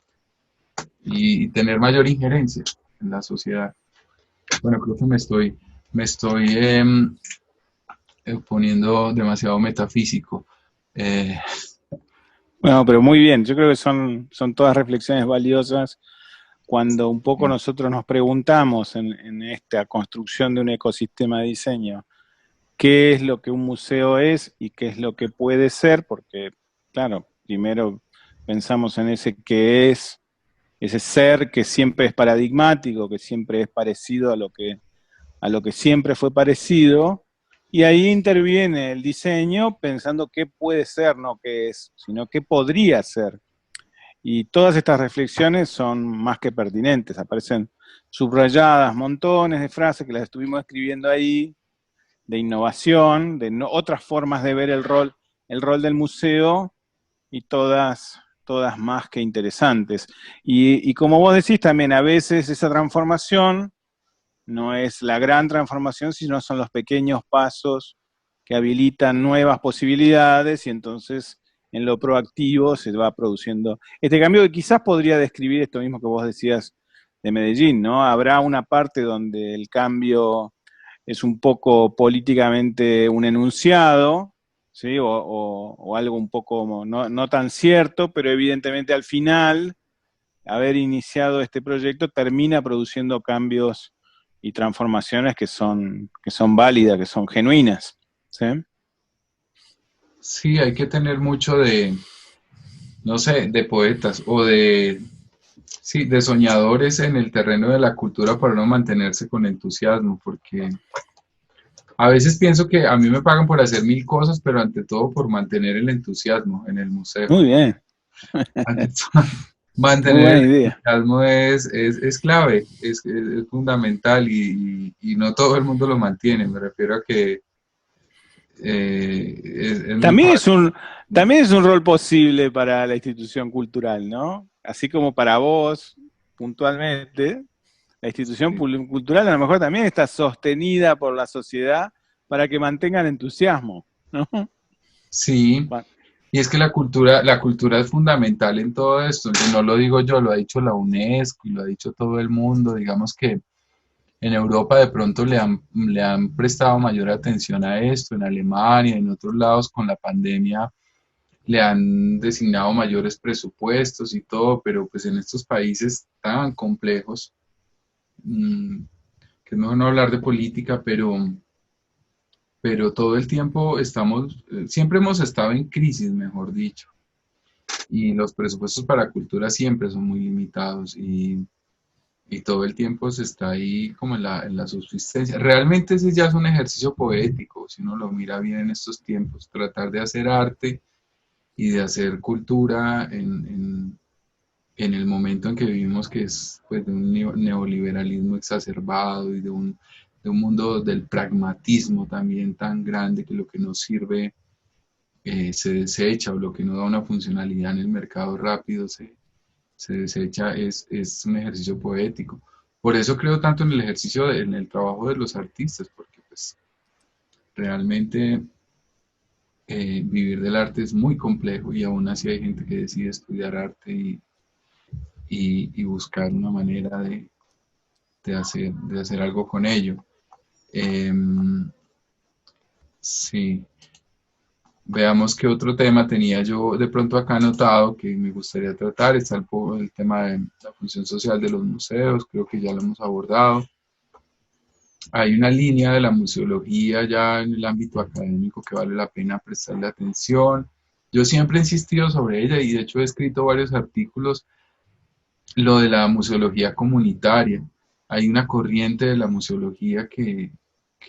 tener mayor injerencia en la sociedad. Bueno, creo que me estoy poniendo demasiado metafísico. Bueno, pero muy bien, yo creo que son todas reflexiones valiosas cuando un poco nosotros nos preguntamos en esta construcción de un ecosistema de diseño, qué es lo que un museo es y qué es lo que puede ser, porque, claro, primero pensamos en ese que es, ese ser que siempre es paradigmático, que siempre es parecido a lo que siempre fue parecido, Y ahí interviene el diseño pensando qué puede ser, no qué es, sino qué podría ser. Y todas estas reflexiones son más que pertinentes, aparecen subrayadas, montones de frases que las estuvimos escribiendo ahí, de innovación, de otras formas de ver el rol del museo, y todas más que interesantes. Y como vos decís también, a veces esa transformación no es la gran transformación, sino son los pequeños pasos que habilitan nuevas posibilidades, y entonces en lo proactivo se va produciendo este cambio que quizás podría describir esto mismo que vos decías de Medellín, ¿no? Habrá una parte donde el cambio es un poco políticamente un enunciado, ¿sí? O algo un poco no tan cierto, pero evidentemente al final, haber iniciado este proyecto termina produciendo cambios y transformaciones que son válidas, que son genuinas, ¿sí? Sí, hay que tener mucho de, no sé, de poetas o sí, de soñadores en el terreno de la cultura para no mantenerse con entusiasmo, porque a veces pienso que a mí me pagan por hacer mil cosas, pero ante todo por mantener el entusiasmo en el museo. Muy bien, Ante todo, muy mantener buena el idea. entusiasmo es clave, es fundamental y no todo el mundo lo mantiene. Me refiero a que es muy También fácil. también es un rol posible para la institución cultural, ¿no? Así como para vos, puntualmente, la institución Sí. cultural a lo mejor también está sostenida por la sociedad para que mantengan entusiasmo, ¿no? Sí, y es que la cultura es fundamental en todo esto. No lo digo yo, lo ha dicho la UNESCO y lo ha dicho todo el mundo. Digamos que en Europa de pronto le han prestado mayor atención a esto, en Alemania, en otros lados con la pandemia le han designado mayores presupuestos y todo, pero pues en estos países tan complejos, mm, que es mejor no hablar de política, pero todo el tiempo siempre hemos estado en crisis, mejor dicho, y los presupuestos para cultura siempre son muy limitados y todo el tiempo se está ahí como en la subsistencia. Realmente ese ya es un ejercicio poético, si uno lo mira bien en estos tiempos, tratar de hacer arte y de hacer cultura en el momento en que vivimos, que es pues, de un neoliberalismo exacerbado y de un mundo del pragmatismo también tan grande que lo que nos sirve se desecha o lo que no da una funcionalidad en el mercado rápido se desecha, es un ejercicio poético. Por eso creo tanto en el ejercicio, en el trabajo de los artistas, porque pues realmente vivir del arte es muy complejo y aún así hay gente que decide estudiar arte y buscar una manera de hacer algo con ello. Sí, veamos qué otro tema tenía yo de pronto acá anotado que me gustaría tratar. Está el tema de la función social de los museos, creo que ya lo hemos abordado. Hay una línea de la museología ya en el ámbito académico que vale la pena prestarle atención. Yo siempre he insistido sobre ella y de hecho he escrito varios artículos, lo de la museología comunitaria. Hay una corriente de la museología que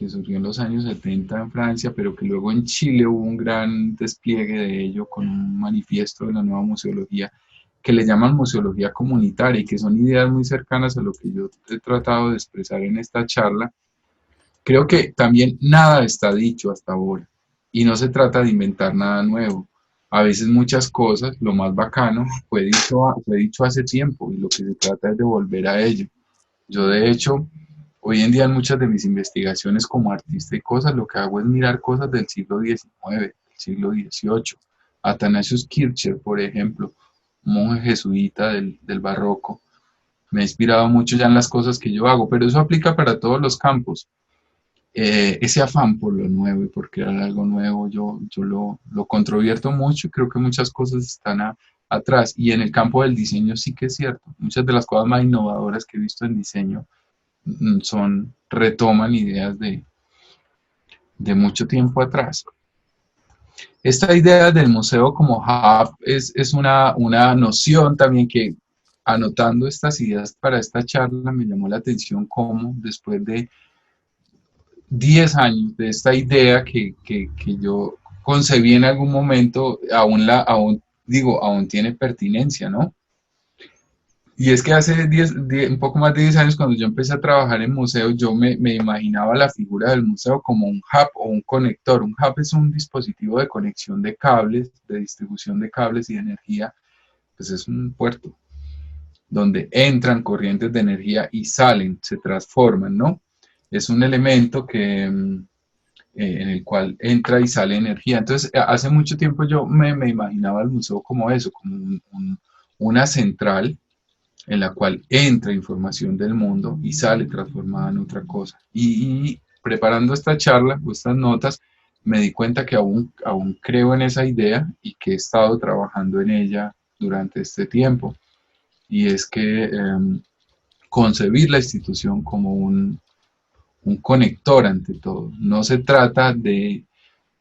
surgió en los años 70 en Francia, pero que luego en Chile hubo un gran despliegue de ello con un manifiesto de la nueva museología que le llaman museología comunitaria y que son ideas muy cercanas a lo que yo he tratado de expresar en esta charla. Creo que también nada está dicho hasta ahora y no se trata de inventar nada nuevo. A veces muchas cosas, lo más bacano, fue dicho hace tiempo y lo que se trata es de volver a ello. Yo de hecho, hoy en día en muchas de mis investigaciones como artista y cosas, lo que hago es mirar cosas del siglo XIX, del siglo XVIII. Athanasius Kircher, por ejemplo, un monje jesuita del barroco, me ha inspirado mucho ya en las cosas que yo hago, pero eso aplica para todos los campos. Ese afán por lo nuevo y por crear algo nuevo, yo lo controvierto mucho y creo que muchas cosas están atrás. Y en el campo del diseño sí que es cierto. Muchas de las cosas más innovadoras que he visto en diseño retoman ideas de mucho tiempo atrás. Esta idea del museo como hub es una noción también que anotando estas ideas para esta charla me llamó la atención cómo después de 10 años de esta idea que yo concebí en algún momento, aún tiene pertinencia, ¿no? Y es que hace un poco más de 10 años, cuando yo empecé a trabajar en museos, yo me imaginaba la figura del museo como un hub o un conector. Un hub es un dispositivo de conexión de cables, de distribución de cables y de energía, pues es un puerto donde entran corrientes de energía y salen, se transforman, ¿no? Es un elemento en el cual entra y sale energía. Entonces, hace mucho tiempo yo me imaginaba el museo como eso, como una central en la cual entra información del mundo y sale transformada en otra cosa. Y preparando esta charla o estas notas, me di cuenta que aún creo en esa idea y que he estado trabajando en ella durante este tiempo. Y es que concebir la institución como un conector ante todo. No se trata de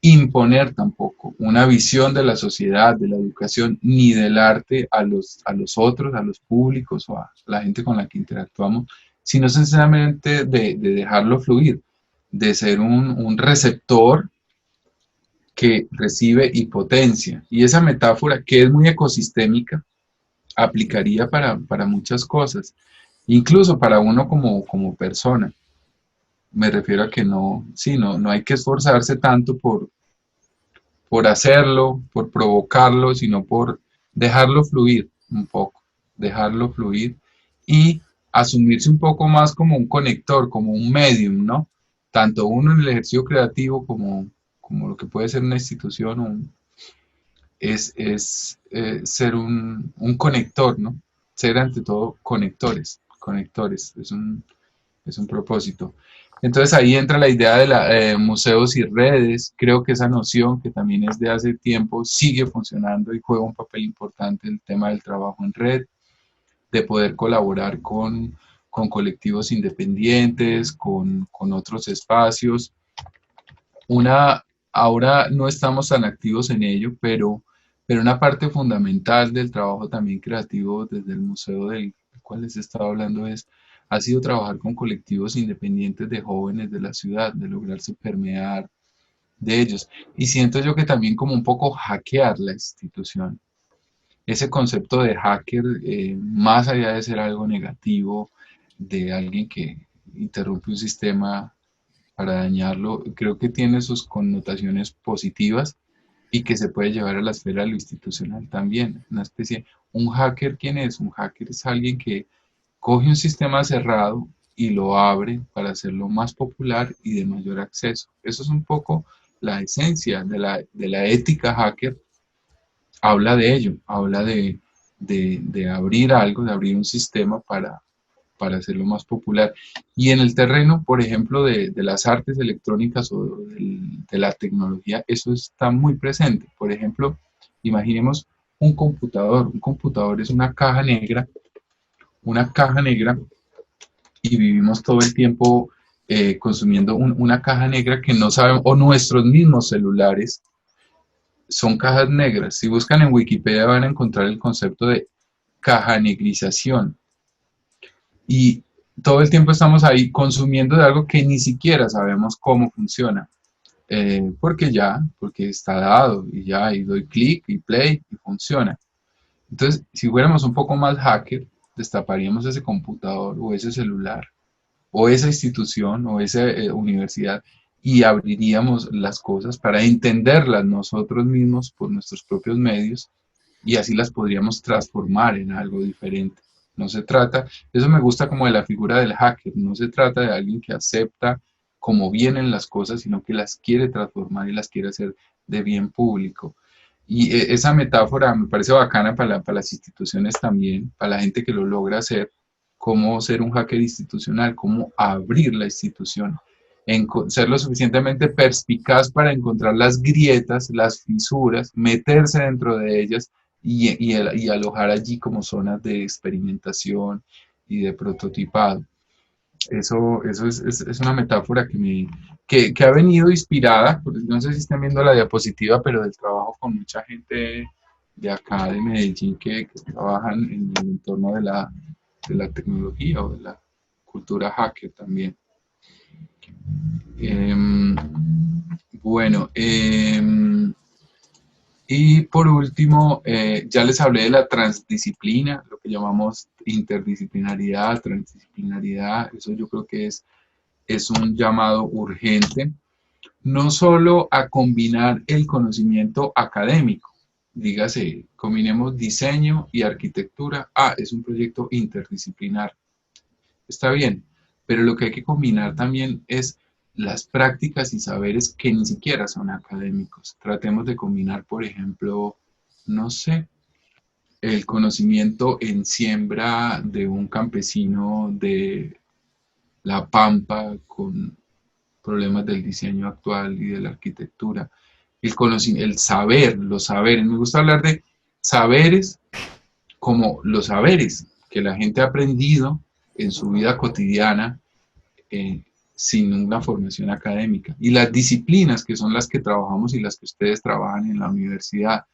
imponer tampoco una visión de la sociedad, de la educación, ni del arte a los otros, a los públicos o a la gente con la que interactuamos, sino sencillamente de dejarlo fluir, de ser un receptor que recibe y potencia. Y esa metáfora, que es muy ecosistémica, aplicaría para muchas cosas, incluso para uno como persona. Me refiero a que no hay que esforzarse tanto por hacerlo, por provocarlo, sino por dejarlo fluir un poco, dejarlo fluir y asumirse un poco más como un conector, como un medium, ¿no? Tanto uno en el ejercicio creativo como lo que puede ser una institución, es ser un conector, ¿no? Ser ante todo conectores, es un propósito. Entonces ahí entra la idea de museos y redes. Creo que esa noción, que también es de hace tiempo, sigue funcionando y juega un papel importante en el tema del trabajo en red, de poder colaborar con colectivos independientes, con otros espacios. Ahora no estamos tan activos en ello, pero una parte fundamental del trabajo también creativo desde el museo del cual les estaba hablando ha sido trabajar con colectivos independientes de jóvenes de la ciudad, de lograrse permear de ellos. Y siento yo que también como un poco hackear la institución. Ese concepto de hacker, más allá de ser algo negativo, de alguien que interrumpe un sistema para dañarlo, creo que tiene sus connotaciones positivas y que se puede llevar a la esfera de lo institucional también. Una especie, un hacker, ¿quién es? Un hacker es alguien que coge un sistema cerrado y lo abre para hacerlo más popular y de mayor acceso. Eso es un poco la esencia de la ética hacker. Habla de ello, habla de abrir algo, de abrir un sistema para hacerlo más popular. Y en el terreno, por ejemplo, de las artes electrónicas o de la tecnología, eso está muy presente. Por ejemplo, imaginemos un computador. Un computador es una caja negra, y vivimos todo el tiempo consumiendo una caja negra que no sabemos, o nuestros mismos celulares son cajas negras. Si buscan en Wikipedia van a encontrar el concepto de caja negrización. Y todo el tiempo estamos ahí consumiendo de algo que ni siquiera sabemos cómo funciona. Porque está dado y ya, y doy clic y play y funciona. Entonces, si fuéramos un poco más hacker, destaparíamos ese computador o ese celular o esa institución o esa universidad y abriríamos las cosas para entenderlas nosotros mismos por nuestros propios medios y así las podríamos transformar en algo diferente. No se trata, eso me gusta como de la figura del hacker, no se trata de alguien que acepta como vienen las cosas, sino que las quiere transformar y las quiere hacer de bien público. Y esa metáfora me parece bacana para las instituciones también, para la gente que lo logra hacer, cómo ser un hacker institucional, cómo abrir la institución, ser lo suficientemente perspicaz para encontrar las grietas, las fisuras, meterse dentro de ellas y alojar allí como zonas de experimentación y de prototipado. Eso es una metáfora que ha venido inspirada, no sé si están viendo la diapositiva, pero del trabajo con mucha gente de acá, de Medellín, que trabajan en el entorno de la tecnología o de la cultura hacker también. Em, bueno, y por último, ya les hablé de la transdisciplina, lo que llamamos interdisciplinaridad, transdisciplinaridad, eso yo creo que es un llamado urgente, no solo a combinar el conocimiento académico, dígase, combinemos diseño y arquitectura, es un proyecto interdisciplinar, está bien, pero lo que hay que combinar también es las prácticas y saberes que ni siquiera son académicos. Tratemos de combinar, por ejemplo, no sé, el conocimiento en siembra de un campesino de La Pampa con problemas del diseño actual y de la arquitectura. El saber, los saberes. Me gusta hablar de saberes como los saberes que la gente ha aprendido en su vida cotidiana eh, sin una formación académica. Y las disciplinas que son las que trabajamos y las que ustedes trabajan en la universidad.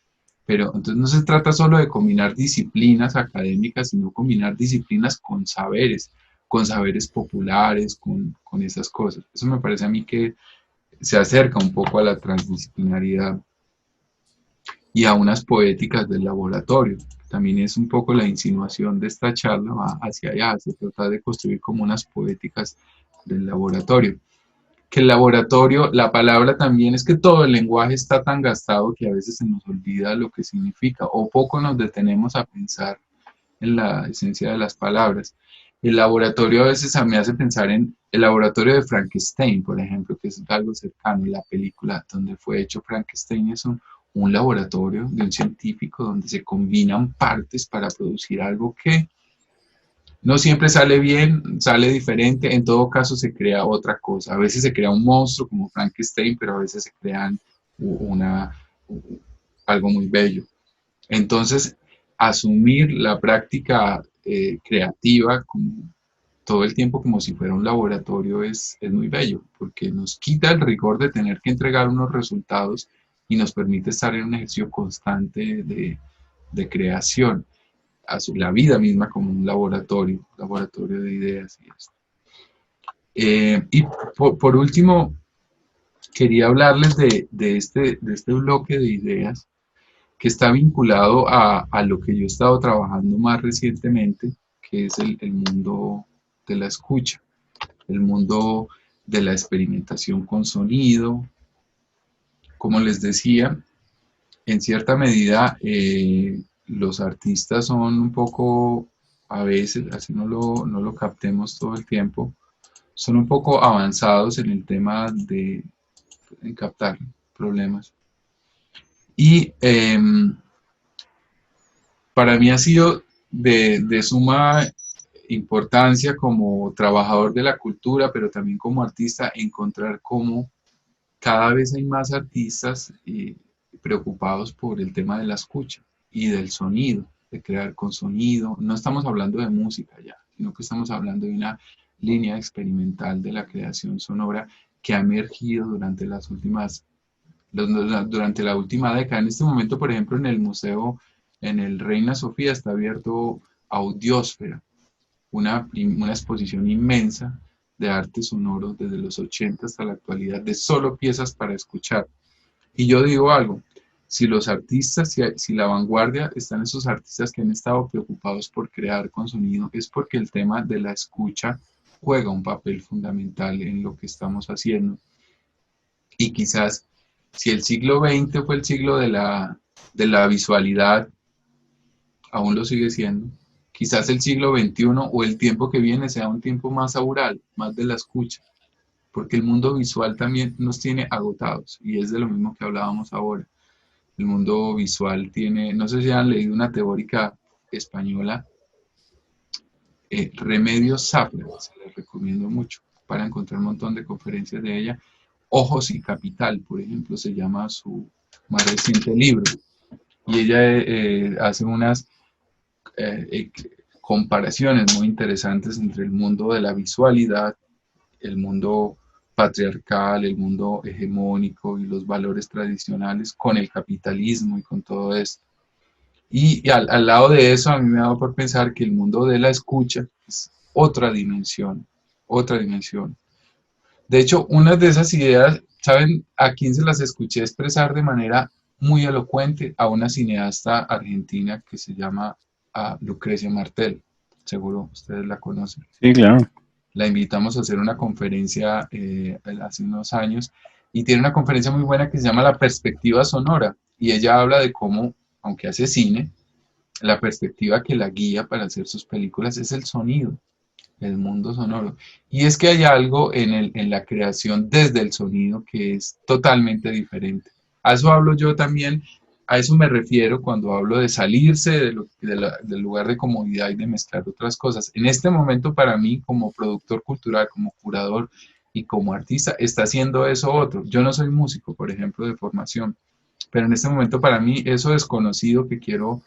Pero entonces no se trata solo de combinar disciplinas académicas, sino combinar disciplinas con saberes populares, con esas cosas. Eso me parece a mí que se acerca un poco a la transdisciplinaridad y a unas poéticas del laboratorio. También es un poco la insinuación de esta charla, va hacia allá, se trata de construir como unas poéticas del laboratorio. Que el laboratorio, la palabra también es que todo el lenguaje está tan gastado que a veces se nos olvida lo que significa o poco nos detenemos a pensar en la esencia de las palabras. El laboratorio a veces me hace pensar en el laboratorio de Frankenstein, por ejemplo, que es algo cercano. La película donde fue hecho Frankenstein es un laboratorio de un científico donde se combinan partes para producir algo que no siempre sale bien, sale diferente, en todo caso se crea otra cosa. A veces se crea un monstruo como Frankenstein, pero a veces se crean una, algo muy bello. Entonces, asumir la práctica creativa como, todo el tiempo como si fuera un laboratorio es muy bello, porque nos quita el rigor de tener que entregar unos resultados y nos permite estar en un ejercicio constante de creación, la vida misma como un laboratorio de ideas y esto. Y por último, quería hablarles de este bloque de ideas que está vinculado a lo que yo he estado trabajando más recientemente, que es el mundo de la escucha, el mundo de la experimentación con sonido. Como les decía, en cierta medida los artistas son un poco, a veces, así no lo captemos todo el tiempo, son un poco avanzados en el tema en captar problemas. Y para mí ha sido de suma importancia como trabajador de la cultura, pero también como artista, encontrar cómo cada vez hay más artistas preocupados por el tema de la escucha y del sonido, de crear con sonido. No estamos hablando de música ya, sino que estamos hablando de una línea experimental de la creación sonora que ha emergido durante durante la última década. En este momento, por ejemplo, en el museo, en el Reina Sofía, está abierto Audiosfera, una exposición inmensa de arte sonoro desde los 80 hasta la actualidad, de solo piezas para escuchar. Y yo digo algo, si los artistas, si la vanguardia están esos artistas que han estado preocupados por crear con sonido, es porque el tema de la escucha juega un papel fundamental en lo que estamos haciendo. Y quizás, si el siglo XX fue el siglo de la visualidad, aún lo sigue siendo, quizás el siglo XXI o el tiempo que viene sea un tiempo más aural, más de la escucha, porque el mundo visual también nos tiene agotados y es de lo mismo que hablábamos ahora. El mundo visual tiene, no sé si han leído una teórica española, Remedios Safra, se les recomiendo mucho para encontrar un montón de conferencias de ella. Ojos y Capital, por ejemplo, se llama su más reciente libro. Y ella hace unas comparaciones muy interesantes entre el mundo de la visualidad, el mundo patriarcal, el mundo hegemónico y los valores tradicionales con el capitalismo y con todo esto. Y al lado de eso, a mí me ha dado por pensar que el mundo de la escucha es otra dimensión De hecho, una de esas ideas, ¿saben a quién se las escuché expresar de manera muy elocuente? A una cineasta argentina que se llama Lucrecia Martel. Seguro ustedes la conocen. Sí, claro. La invitamos a hacer una conferencia hace unos años y tiene una conferencia muy buena que se llama La Perspectiva Sonora y ella habla de cómo, aunque hace cine, la perspectiva que la guía para hacer sus películas es el sonido, el mundo sonoro. Y es que hay algo en la creación desde el sonido que es totalmente diferente. A eso hablo yo también, a eso me refiero cuando hablo de salirse del lugar de comodidad y de mezclar otras cosas. En este momento para mí, como productor cultural, como curador y como artista, está haciendo eso otro. Yo no soy músico, por ejemplo, de formación, pero en este momento para mí eso desconocido que quiero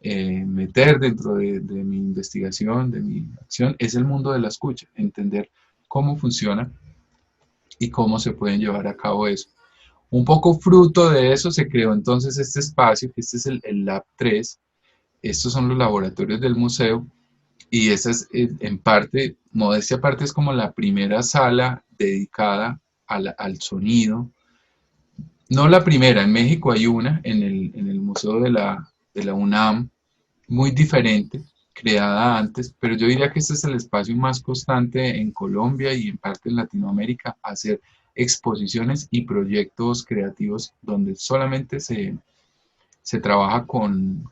meter dentro de mi investigación, de mi acción, es el mundo de la escucha, entender cómo funciona y cómo se pueden llevar a cabo eso. Un poco fruto de eso se creó entonces este espacio, que este es el Lab 3, estos son los laboratorios del museo, y esta es en parte, modestia aparte, es como la primera sala dedicada al sonido. No la primera, en México hay una, en el Museo de la UNAM, muy diferente, creada antes, pero yo diría que este es el espacio más constante en Colombia y en parte en Latinoamérica, hacer exposiciones y proyectos creativos donde solamente se trabaja con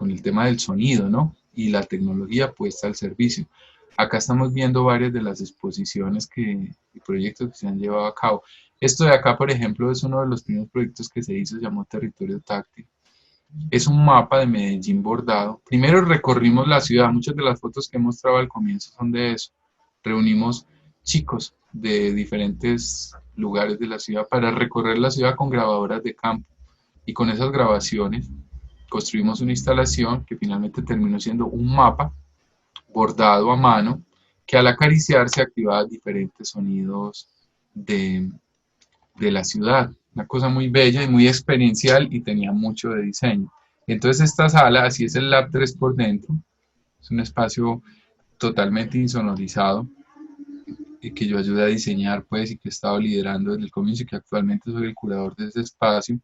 el tema del sonido, ¿no? Y la tecnología puesta al servicio. Acá estamos viendo varias de las exposiciones y proyectos que se han llevado a cabo. Esto de acá, por ejemplo, es uno de los primeros proyectos que se hizo, se llamó Territorio Táctil. Es un mapa de Medellín bordado. Primero recorrimos la ciudad, muchas de las fotos que he mostrado al comienzo son de eso. Reunimos chicos de diferentes lugares de la ciudad para recorrer la ciudad con grabadoras de campo. Y con esas grabaciones construimos una instalación que finalmente terminó siendo un mapa bordado a mano que al acariciarse activaba diferentes sonidos de la ciudad. Una cosa muy bella y muy experiencial y tenía mucho de diseño. Entonces esta sala, así es el Lab 3 por dentro, es un espacio totalmente insonorizado y que yo ayudé a diseñar pues y que he estado liderando desde el comienzo y que actualmente soy el curador de ese espacio.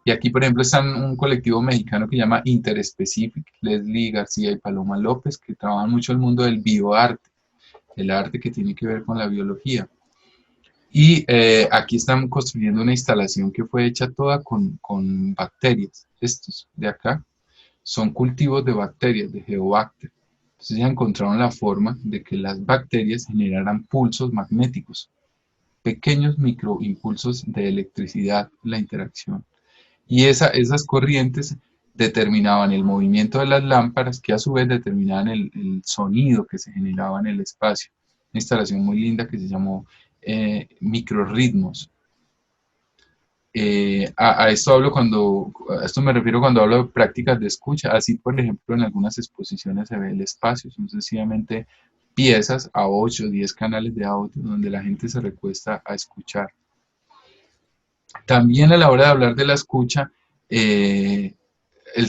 Y aquí, por ejemplo, están un colectivo mexicano que se llama Interespecific, Leslie García y Paloma López, que trabajan mucho el mundo del bioarte, el arte que tiene que ver con la biología. Y aquí están construyendo una instalación que fue hecha toda con bacterias. Estos de acá son cultivos de bacterias, de Geobacter. Entonces ya encontraron la forma de que las bacterias generaran pulsos magnéticos, pequeños microimpulsos de electricidad, la interacción. Y esas corrientes determinaban el movimiento de las lámparas, que a su vez determinaban el sonido que se generaba en el espacio. Una instalación muy linda que se llamó Microrritmos. A esto me refiero cuando hablo de prácticas de escucha. Así, por ejemplo, en algunas exposiciones se ve el espacio, son sencillamente piezas a 8 o 10 canales de audio donde la gente se recuesta a escuchar. También a la hora de hablar de la escucha, el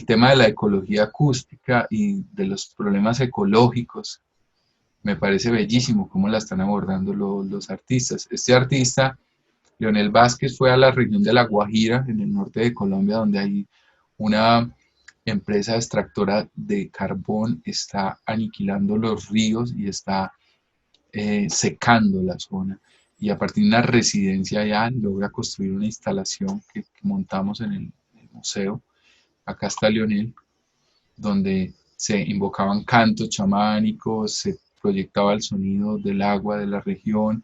tema de la ecología acústica y de los problemas ecológicos, me parece bellísimo cómo la están abordando los artistas. Este artista, Leonel Vázquez, fue a la región de La Guajira, en el norte de Colombia, donde hay una empresa extractora de carbón, está aniquilando los ríos y está secando la zona. Y a partir de una residencia allá logra construir una instalación que montamos en el museo. Acá está Leonel, donde se invocaban cantos chamánicos, se proyectaba el sonido del agua de la región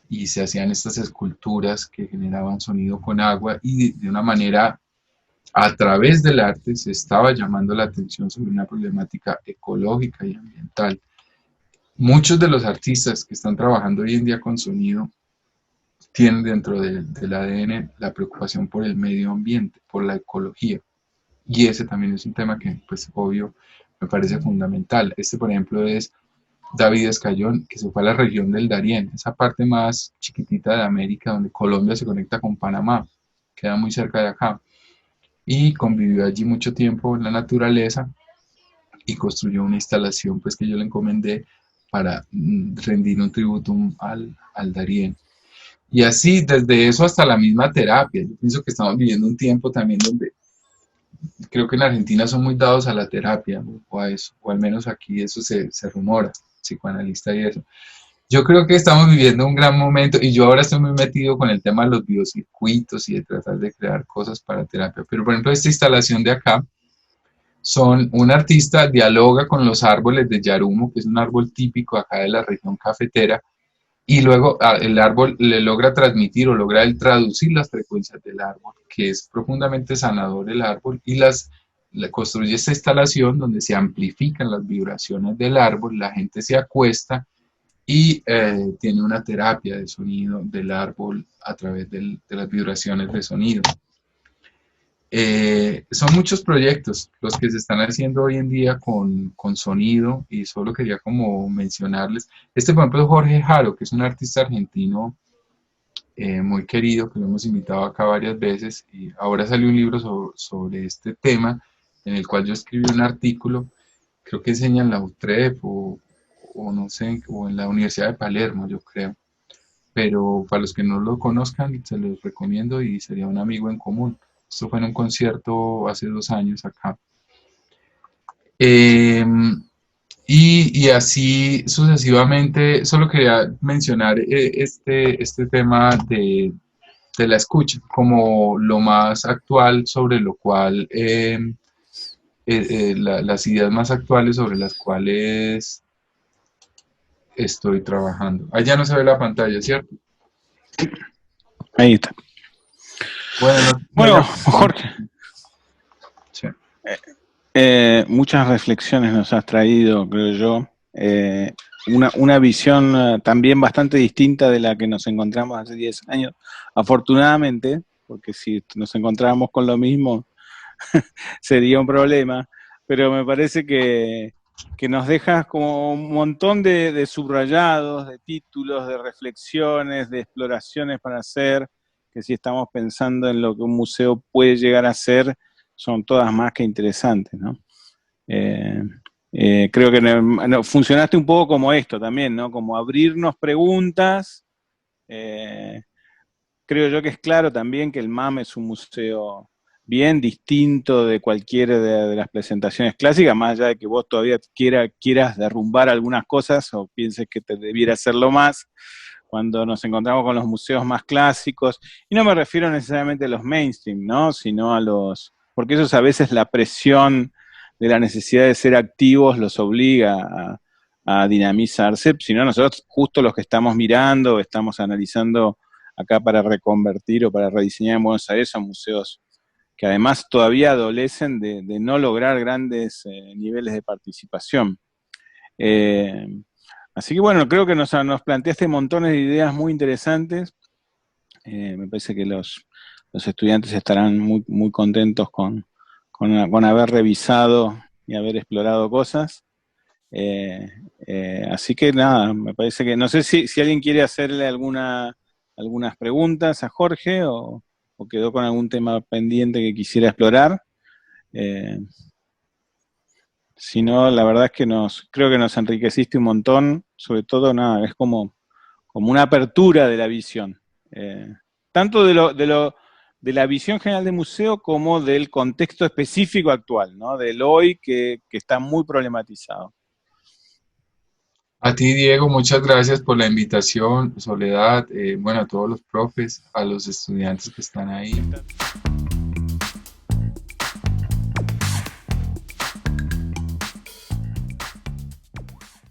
y se hacían estas esculturas que generaban sonido con agua y de una manera, a través del arte, se estaba llamando la atención sobre una problemática ecológica y ambiental. Muchos de los artistas que están trabajando hoy en día con sonido tienen dentro del ADN la preocupación por el medio ambiente, por la ecología. Y ese también es un tema que, pues, obvio, me parece fundamental. Este, por ejemplo, es David Escayón, que se fue a la región del Darién, esa parte más chiquitita de América, donde Colombia se conecta con Panamá, queda muy cerca de acá. Y convivió allí mucho tiempo en la naturaleza y construyó una instalación, pues, que yo le encomendé para rendir un tributo al Darién. Y así, desde eso hasta la misma terapia. Yo pienso que estamos viviendo un tiempo también donde creo que en Argentina son muy dados a la terapia, o a eso, o al menos aquí eso se rumora, psicoanalista y eso. Yo creo que estamos viviendo un gran momento y yo ahora estoy muy metido con el tema de los biocircuitos y de tratar de crear cosas para terapia. Pero por ejemplo, esta instalación de acá, un artista dialoga con los árboles de Yarumo, que es un árbol típico acá de la región cafetera, y luego el árbol le logra transmitir o logra él traducir las frecuencias del árbol, que es profundamente sanador el árbol, y le construye esta instalación donde se amplifican las vibraciones del árbol, la gente se acuesta y tiene una terapia de sonido del árbol a través de las vibraciones de sonido. Son muchos proyectos los que se están haciendo hoy en día con sonido, y solo quería como mencionarles. Por ejemplo, es Jorge Jaro, que es un artista argentino muy querido, que lo hemos invitado acá varias veces, y ahora salió un libro sobre este tema, en el cual yo escribí un artículo, creo que enseña en la UTREP o no sé, o en la Universidad de Palermo, yo creo. Pero para los que no lo conozcan, se los recomiendo y sería un amigo en común. Esto fue en un concierto hace 2 años acá. Y así sucesivamente. Solo quería mencionar este tema de la escucha como lo más actual, sobre lo cual, las ideas más actuales sobre las cuales estoy trabajando. Allá no se ve la pantalla, ¿cierto? Ahí está. Bueno, Jorge, sí. Muchas reflexiones nos has traído, creo yo. Una visión también bastante distinta de la que nos encontramos hace 10 años, afortunadamente, porque si nos encontráramos con lo mismo sería un problema, pero me parece que nos dejas como un montón de subrayados, de títulos, de reflexiones, de exploraciones para hacer, que si estamos pensando en lo que un museo puede llegar a ser, son todas más que interesantes, ¿no? Creo que funcionaste un poco como esto también, ¿no? Como abrirnos preguntas. Creo yo que es claro también que el MAM es un museo bien distinto de cualquiera de las presentaciones clásicas, más allá de que vos todavía quieras derrumbar algunas cosas o pienses que te debiera hacerlo más. Cuando nos encontramos con los museos más clásicos, y no me refiero necesariamente a los mainstream, ¿no? Sino a porque eso a veces la presión de la necesidad de ser activos los obliga a dinamizarse, sino nosotros justo los que estamos mirando, estamos analizando acá para reconvertir o para rediseñar en Buenos Aires, son museos que además todavía adolecen de no lograr grandes niveles de participación. Así que bueno, creo que nos planteaste montones de ideas muy interesantes. Me parece que los estudiantes estarán muy, muy contentos con haber revisado y haber explorado cosas. Así que nada, me parece que, no sé si alguien quiere hacerle algunas preguntas a Jorge o quedó con algún tema pendiente que quisiera explorar. Si no, la verdad es que creo que nos enriqueciste un montón, sobre todo nada, es como una apertura de la visión, tanto de la visión general del museo como del contexto específico actual, ¿no? Del hoy que está muy problematizado. A ti, Diego, muchas gracias por la invitación, Soledad, bueno, a todos los profes, a los estudiantes que están ahí.